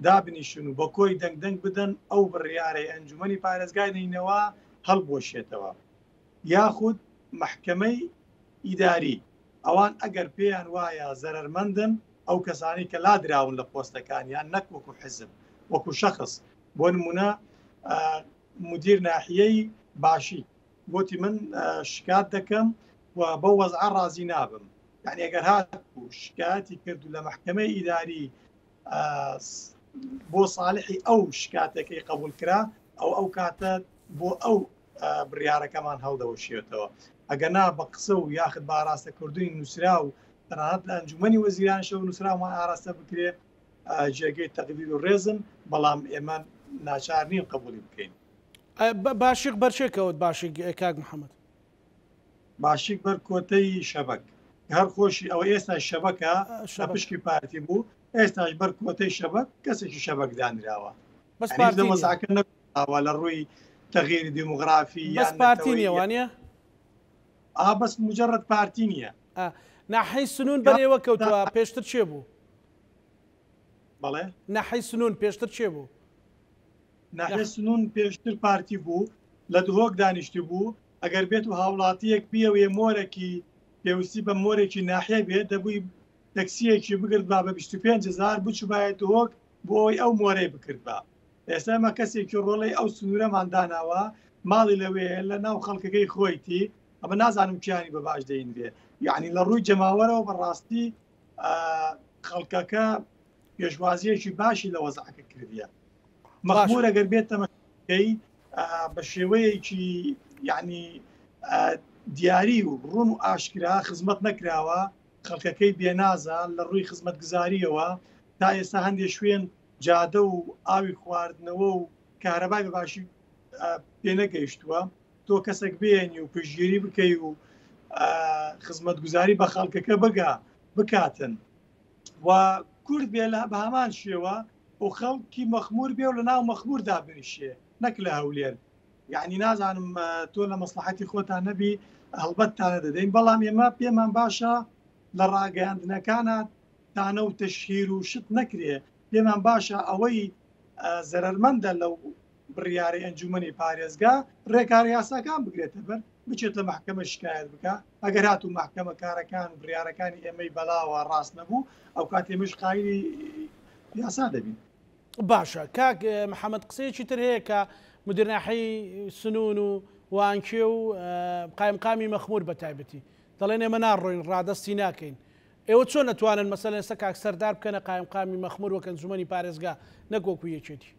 Speaker 2: دابنیشن و بە کۆی دەنگ بدەن ئەو بڕیارەی ئەنجومەنی پارێزگای دەینەوە هەڵبۆشێتەوە یاخود محکەمەی ئیداری ئەوان ئەگەر پێیان وایە زەرمەندن ئەو کەسانی کە لادراون لە پۆستەکانیان نەک وەکو حزب وەکو شەخص بۆ نمونە مدیر ناحیەی باشی گوتی من شکات دەکەم و بە وەزع ڕازی نابم یعنی ئەگەر هات و شکاتی کرد و لە محکەمەی ئیداری بۆ صالحی ئەو شکاتەکەی قبول کرا ئەو کاتە بۆ ئەو بڕیارەکەمان هەڵدەوەشێتەوە ئەگەنا بە قسە و یاخد بە ئاراستەکردووی نووسرا و تەنانەت لە ئەنجومەنی وەزیرانشە و نووسرامان ئاراستە بکرێ جێگەی تەقدیر و ڕێزن بەڵام ئێمە ناچار نین قبولی بکەین
Speaker 1: باشیق بەرچێکەوت باشی کاک محەممەد
Speaker 2: باشیک بەر کۆتەی شەبک هەر خۆشی ئەوە ئێستا شەبەکە پشکی پارتی بوو ئێستاش بەر کۆتەی شەبک کەسێکی شەبک دانراوە ئاوا لە ڕووی تەغیری دیموگرافی
Speaker 1: بەس پارتی نیەوانە
Speaker 2: بەس مجرد پارتی نییە
Speaker 1: ناحەی سنوون بەرێوە کەوتووە پێشتر چێ بوو
Speaker 2: بەڵێ
Speaker 1: ناحەی سنوون پێشتر چێ بوو
Speaker 2: ناحەی سنوون پێشتر پارتی بوو لە دهۆک دانیشتی بوو ئەگەر بێت و هاوڵاتیەک بیەوێ مۆرەی پێویستی بە مۆرێکی ناحیە بێت دەبووی تەکسیەکی بگرت با بە 25,000 بچوبایەت هۆک بۆ ئەوی ئەو مۆرەی بکرد بە ئێستا ئەمە کەسێکی ڕۆڵی ئەو سنوورەمان داناوە ماڵی لەوەیە لە ناو خەڵکەکەی خۆیتی ئەمە نازانم کیانی بە باش دەینێ یعنی لە ڕووی جەماوەرەوە بەڕاستی خەڵکەکە پێشوازیەکی باشی لە وەزعەکە کردیە مەخموور ئەگەر بێت تەمەکەی بە شێوەیەکی یعنی دیاری و ڕوون و ئاشکرا خزمەت نەکراوە خەڵکەکەی بێنازە لە ڕووی خزمەت گزاریەوە تا ئێستا هەندێک شوێن جادە و ئاوی خواردنەوە و کارەبای بە باشی پێ نەگەیشتووە تۆ کەسێک بێنی و پشتگیری بکەی و خزمەت گوزاری بە خەڵکەکە بکاتن و کورد بێ بە هەمان شێوە و خەڵکی مەخمور بێ و لە ناو مەخموردا بنیشێ نەک لە هەولێر یعنی نازانم تۆ لە مەسلحەتی خۆتان نەبی هەڵبەتتانە دەدەین بەڵام ئێمە پێمان باشە لە ڕاگەاندنەکانە تانە و تەشهیر و شت نەکرێ پێمان باشە ئەوەی زەرمەندە لەو بڕیارەی ئەنجومەنی پارێزگا ڕێکاری یاساکان بگرێتە بەر بچێتە محکەمە شکایەت بکە ئەگەر هات و محکەمە کارەکان و بڕیارەکانی ئێمەی بەلاوە ڕاست نەبوو ئەو کاتێمەش قایلی یاسا دەبین
Speaker 1: باشە کاک محەممەد قسەیەکی تر هەیە کە مدرناحی سنوون و وانکێ و قایمقامی مەخمور بە تایبەتی دەڵێن ئێمە ناڕۆین ڕادەستی ناکەین ئێوە چۆن نەتوانن مەسەلەن ئێستا کاک سەردار بکەنە قایمقامی مەخمور وەک ئەنجومەنی پارێزگا نەکۆکو یەکێتی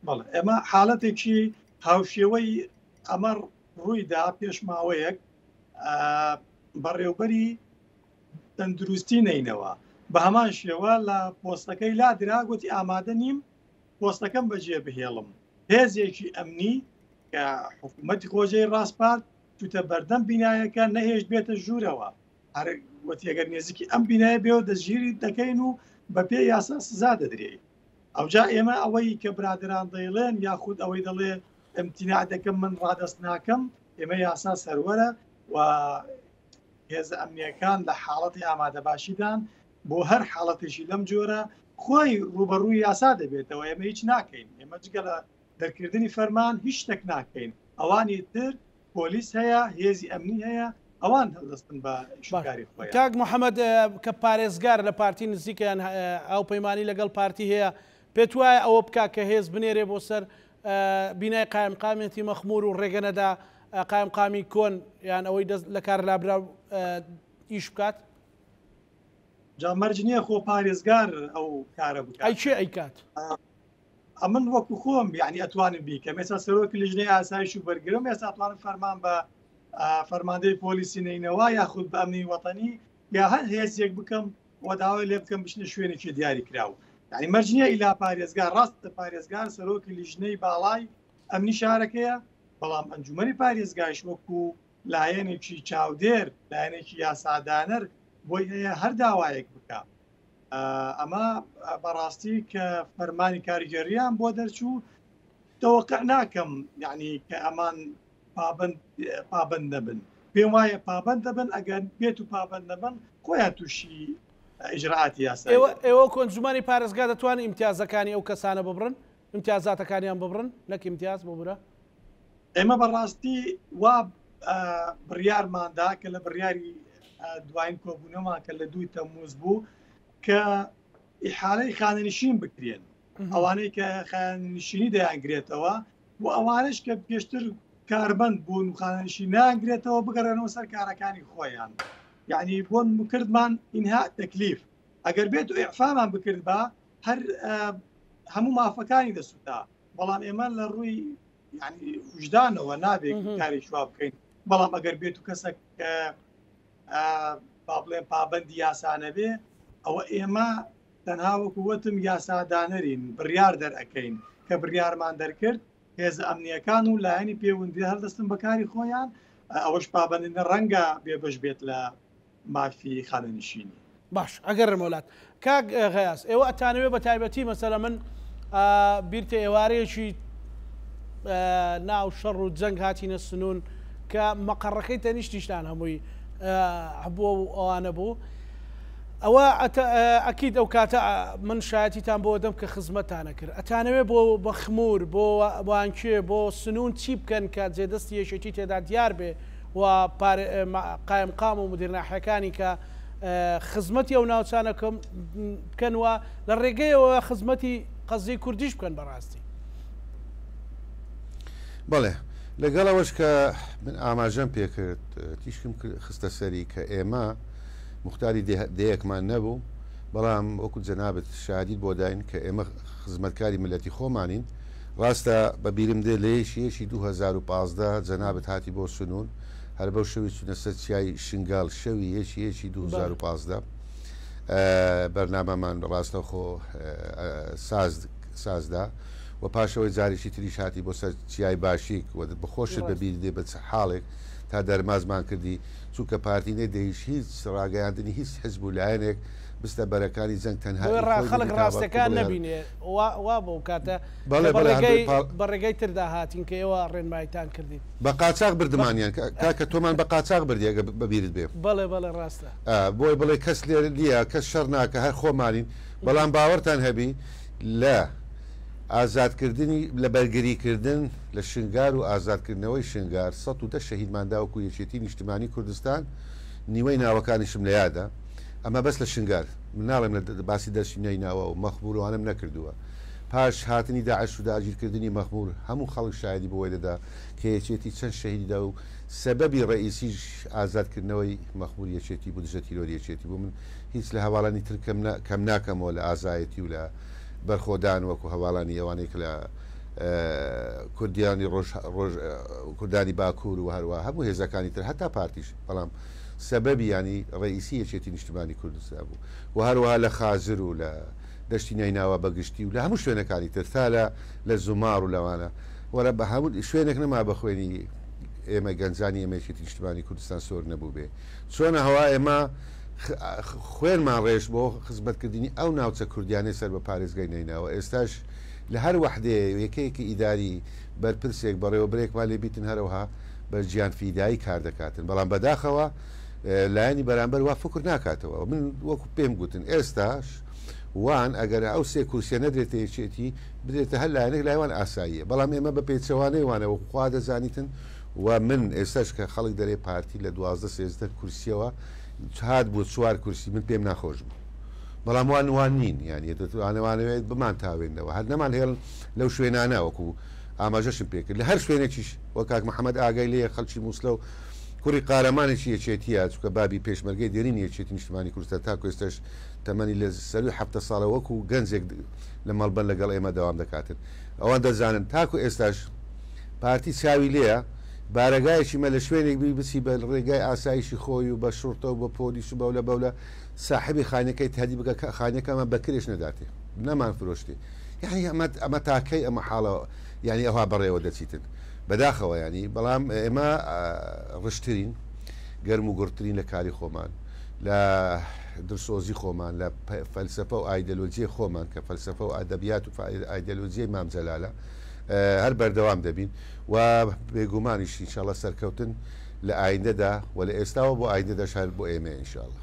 Speaker 2: بەڵێ ئێمە حاڵەتێکی هاوشێوەی ئەمە ڕوویدا پێشماوەیەک بەڕێوبەری تەندروستی نینەوە بە هەمان شێوە لە پۆستەکەی لا دراگوتی ئامادە نیم پۆستەکەم بەجێ بهێڵم هێزێکی ئەمنی کە حکوومەتی خۆجەی ڕاستپارت توتە بەردەم بینایەکە نەهێشت بێتە ژوورەوە هەروەتیەگەر نێزیکی ئەم بینایە بێەوە دەژگیری دەکەین و بە پێ یاسا سزا دەدرێت ئەوجا ئێمە ئەوەی کە برادران دەیڵێن یاخود ئەوەی دەڵێ ئەمتینا دەکەم من ڕادەست ناکەم ئێمە یاسا سەروەرە و هێزە ئەمنیەکان لە حاڵەتی ئامادە باشیدان بۆ هەر حاڵەتێکی لەم جۆرە خۆی ڕوبەڕووی یاسا دەبێتەوە ئێمە هیچ ناکەین ئێمە جگە لە دەرکردنی فەرمان هیچ شتێک ناکەین ئەوانی تر پۆلیس هەیە هێزی ئەمنی هەیە ئەوان هەڵدەستن بە شکاری خۆیان
Speaker 1: کاک محەممەد کە پارێزگار لە پارتی نزیکیان ئەو پەیمانی لەگەڵ پارتی هەیە پێت وایە ئەوە بکا کە هێز بنێرێ بۆ سەر بینای قایمقامێتی مەخمور و ڕێگەنەدا قایمقامی کۆن یان ئەوەی دەست لە کار لابرا ئیش بکات
Speaker 2: جامەرج نییە خۆ پارێزگار ئەو کارە بکات
Speaker 1: ئەی چێ ئەیکات
Speaker 2: ئەمن وەکو خۆم یعنی ئەتوانم بیکەم ئێستا سەرۆکی لژنەی ئاسایش و بەرگرم ئێستا ئەتوانم فەرمان بە فەرماندەی پۆلیسی نینەوە یاخود بە ئەمنی وەتەنی یا هەر هێزێک بکەم و داوای لێ بکەم بچنە شوێنێکی دیاری کراوە یعنی مەرجنیە ئیلا پارێزگار ڕاستە پارێزگار سەرۆکی لیژنەی باڵای ئەمنی شارەکەیە بەڵام ئەنجومەنی پارێزگایش وەکو لایەنێکی چاودێر لایەنێکی یاسادانەر بۆی هەیە هەر داوایەک بکە ئەمە بەڕاستی کە فەرمانی کاریگەریان بۆ دەرچوو تەوەقع ناکەم یعنی کە ئەمان پابند دەبن پێم وایە پابند دەبن ئەگەر بێت و پابند دەبن خۆیان تووشی ئیجرعاتی یاسا
Speaker 1: ئێوە کۆنجومانی پارێزگا دەتوانن ئیمتیازەکانی ئەو کەسانە ببڕن ئیمتیازاتەکانیان ببڕن نەک ئیمتیاز ببرە
Speaker 2: ئێمە بەڕاستی وا بڕیارماندا کە لە بڕیاری دوایین کۆبوونەمان کە لە 2 تەمموز بوو کە ئیحالەی خانەنشین بکرێن ئەوانەی کە خانەنشینی دەیانگرێتەوە و ئەوانش کە پێشتر کاربند بوون و خانەنشین نانگرێتەوە بگەڕێنەوە سەر کارەکانی خۆیان یعنی بۆن بکردمان ئینها تەکلیف ئەگەر بێت و ئیعفامان بکرد بە هەر هەموو مافەکانی دەسووتا بەڵام ئێمە لە ڕووی یعنی وجدانەوە نابێت کاری شوا بکەین بەڵام ئەگەر بێت و کەسێک با بڵێن پابەندی یاسانە بێ ئەوە ئێمە تەنها وەکووەتم یاسادانەرین بڕیار دەرئەکەین کە بڕیارمان دەرکرد هێز ئەمنیەکان و لایەنی پەیوەندی هەردەستن بەکاری خۆیان ئەوەش پابەندە ڕەنگە بێبەش بێت لە مافی خانەنشینی
Speaker 1: باش ئەگەر ڕمەولات کاک غەیاس ئێوە ئەتانەوێت بە تایبەتی مەسەلە من بیرتە ئێوارەیەکی ناو شەڕ و جەنگ هاتینە سنوون کە مەقەڕەکەی تەنیشتیشتان هەمووی هەبووە و ئەوانە بوو ئەوە ئەکید ئەو کاتە من شایەتیتان بۆ دەم کە خزمەتانە کرد ئەتانەوێت بۆ بەخمور بۆ بانکێ بۆ سنوون چی بکەن کە جێدەستی یەشێتی تێدا دیار بێ و قایمقام و مدیرناحیەکانی کە خزمەتی ئەو ناوچانەکەم بکەنوە لە ڕێگەیەوە خزمەتی قەزی کوردیش بکەن بەڕاستی.
Speaker 3: بەڵێ لەگەڵەوەش کە من ئاماژەم پێکرد تیشکم خستە سەری کە ئێمە مختاری دەیەکمان نەبوو، بەڵام وەکو جەنابەت شادید بۆ داین کە ئێمە خزمەتکاری ملەتی خۆمانین. ڕاستە بەبیرم دێ لە یەشی 2015 جەنابەت هاتی بۆ سنوون هەر بەو شەوی چونە سەر چیای شنگال شەوی یەکی 2015 بەرنامەمان ڕاستەخۆ سازدا و پاشەوەی جارێکی تریش هاتی بۆ سەر چیای باشیک و بخۆشت بەبیری دێ بە حاڵێک تا دەرمازمان کردی چووکە پارتینێ دەیش هیچ ڕاگەیاندنی هیچ حزب و لایەنێک بستە بەرەکانی جەنگ تەنها
Speaker 1: خەڵک ڕاستەکان نبینێ وا بۆ کاتە بەڕێگەی تردا هاتین کە ئێوە ڕێنمایتان کردین
Speaker 3: بە قاچاق بردمانیان کاکە تۆمان بە قاچاق بردیەگە بەبیرت بێ.
Speaker 1: بەڵێ بەڵێ ڕاستە
Speaker 3: بۆی بڵێ کەس لێرە نییە کەس شەڕ ناکە هەر خۆمانین، بەڵام باوەڕتان هەبی لە ئازادکردنی لە بەرگریکردن لە شنگار و ئازادکردنەوەی شنگار ١10 شەهیدمانداوەکو یەکێتی نیشتیمانی کوردستان نیوەی ناوەکانیشم لە یادا، ئەمە بەس لە شنگار من ناڵێم لە باسی دەرچینەی ناوە و مەخموروانم نەکردووە. پاش هاتنی داعش و داگیرکردنی مەخمور هەموو خەڵک شایدی بۆی دەدا کە یەکێتی چەند شەهیددا و سەبەبی ڕئیسیش ئازادکردنەوەی مەخمور یەکێتی بوو، دژە تیرۆری یەکێتی بوو. من هیچ لە هەواڵانی تر کەم ناکەمەوە لە ئازایەتی و لە بەرخۆدان وەکو هەواڵانی ئەوانەی کە لە کوردیانی کوردانی باکوور و هەروە هەموو هێزەکانی تر هەتا پارتیش، بەڵام سەبەبی ینی ڕئیسی یەکێتی نیشتیمانی کوردستان بوو و هەروەها لە خازر و لە دەشتی نایناوە بەگشتی و لە هەموو شوێنەکانی تر تا لە زومار و لەوانە وەرە بە هەموو شوێنێک نەما بەخوێنی ئێمە گەنجانی ئێمە یەکێتی نیشتیمانی کوردستان سۆر نەبوو بێ. چۆنە هەوا ئێمە خوێنمان ڕێژ بۆ خزمەتکردنی ئەو ناوچە کوردیانەی سەر بە پارێزگای نیناوە. ئێستاش لە هەر وەحدێ یەکەیەکی ئیداری بەرپرسێک بەڕێوە برێکمان لێ بیتن هەروەها بەرجیان فیدایی کار دەکاتن، بەڵام بەداخەوە لایەنی بەرامبەر وا فکر ناکاتەوە. من وەکو پێم گوتن ئێستاش وان ئەگەر ئەو سێ کورسیە نەدرێتە یەکێتی بدرێتە هەر لایەنێک لایوان ئاساییە، بەڵام ئێمە بە پێچەوانەی وانەوە خوا دەزانیتن و من ئێستاش کە خەڵک دەرێ پارتی لە 12 کورسیەوە هات بوو 4 کورسی من پێم ناخۆش بوو، بەڵام وان نین یانی دەتوانێت بمان تاوێنەوە هەر نەمان هێڵ لەو شوێنانە وەکو ئاماژەشم پێکرد لە هەر شوێنێکیش وە کاک محەممەد ئاگای لێ خەڵکی مووسلە و کوڕی قارەمانێکی یەکێتیە چکە بابی پێشمەرگەی دێرین یەکێتی نیشتیمانی کوردستان تاکو ئێستاش تەمەنی لە سەروی 7 ساڵە وەکو گەنجێک لە مەڵبەن لەگەڵ ئێمە دەوام دەکاتن. ئەوان دەزانن تاکو ئێستاش پارتی چاوی لێە بارەگایەکی مە لە شوێنێک بچی بە ڕێگای ئاسایشی خۆی و بە شورتە و بە پۆلیس و بەولە بەولە ساحبی خانەکەی تادی بگە خانەکەمە بەکرێش نەداتێ نەمان فرۆشتی، یعنی ئەمە تاکەی ئەمە حاڵەوە ینی ئەوها بەڕێوە دەچیتن بەداخەوە ینی، بەڵام ئێمە ڕشترین گەرم و گورتترین لە کاری خۆمان لە درسۆزی خۆمان لە فەلسفە و ئایدۆلۆجیە خۆمان کە فەلسفە و ئەدەبیات و ئایدۆلۆجیای مام جەلالە هەر بەردەوام دەبین و بێگومانیش ئینشاڵڵا سەرکەوتن لە ئایندەدا و لە ئێستاوە بۆ ئایندەدا شار بۆ ئێمە ئینشاڵڵا.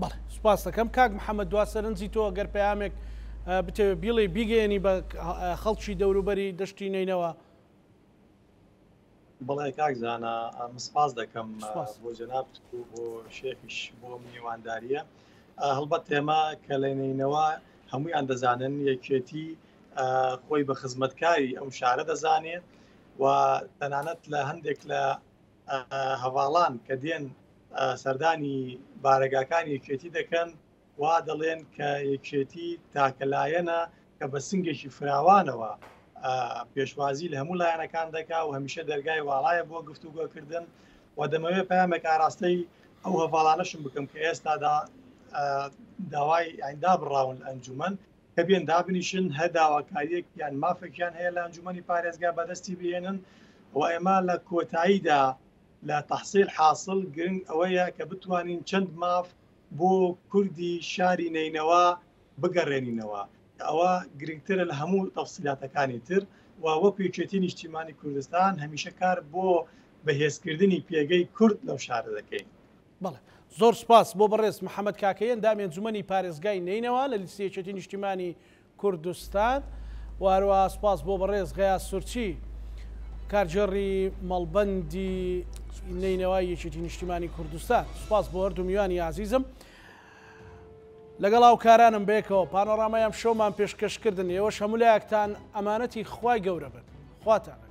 Speaker 1: بەڵێ سوپاس دەکەم کاک محەممەد دواسەرنجی تۆ گەر پەیامێک بتەوێت بیڵێ بیگەێنی بە خەڵکی دەوروبەری دەشتی نینەوە.
Speaker 2: بەڵێ کاکزانە سپاس دەکەم بۆ جەناب و بۆ شێخیش بۆ میوانداریە. هەڵبەت ئێمە کە لێنینەوە هەموویان دەزانن یەکێتی خۆی بە خزمەتکاری ئەم شارە دەزانێت و تەنانەت لە هەندێک لە هەواڵان کە دێن سەردانی بارەگاکانی یەکێتی دەکەن وا دەڵێن کە یەکێتی تاکەلایەنە کە بە سنگێکی فراوانەوە پێشوازی لە هەموو لایەنەکان دەکا و هەمیشە دەرگای واڵایە بۆ گفتوگۆکردن و دەمەوێت پەیامێک ئاراستەی ئەو هەواڵانەشم بکەم کە ئێستادا داوای ئایندا بڕاون لە ئەنجومەن کە بێن دابنیشن هەر داواکاریەک یان مافێکیان هەیە لە ئەنجومەنی پارێزگا بەدەستی بهێنن و ئێمە لە کۆتاییدا لە تەحسیل حاصل گرنگ ئەوەیە کە بتوانین چەند ماف بۆ کوردی شاری نینەوە بگەڕێنینەوە، ئەوە گرنگترە لە هەموو تەفسیلاتەکانی تر و وەکو یەکێتی نیشتیمانی کوردستان هەمیشە کار بۆ بەهێزکردنی پێگەی کورد لەو شارە دەکەین.
Speaker 1: بەڵێ زۆر سپاس بۆ بەڕێز محەممەد کاکەیەن دامی ئەنجومەنی پارێزگای نینەوە لە لیستی یەکێتی نیشتیمانی کوردستان و هەروەها سپاس بۆ بەڕێز غەیاس سورچی کارجێڕی مەڵبەندی نینەوەی یەکێتی نیشتیمانی کوردستان سوپاس بۆ هەردوو میوانی عزیزم لەگەڵ هاوکارانم بێکەوە پانۆڕامەیەم شەومان پێشکەشکردن ئێوەش هەموو لایەکتان ئەمانەتی خوای گەورە بن خواتان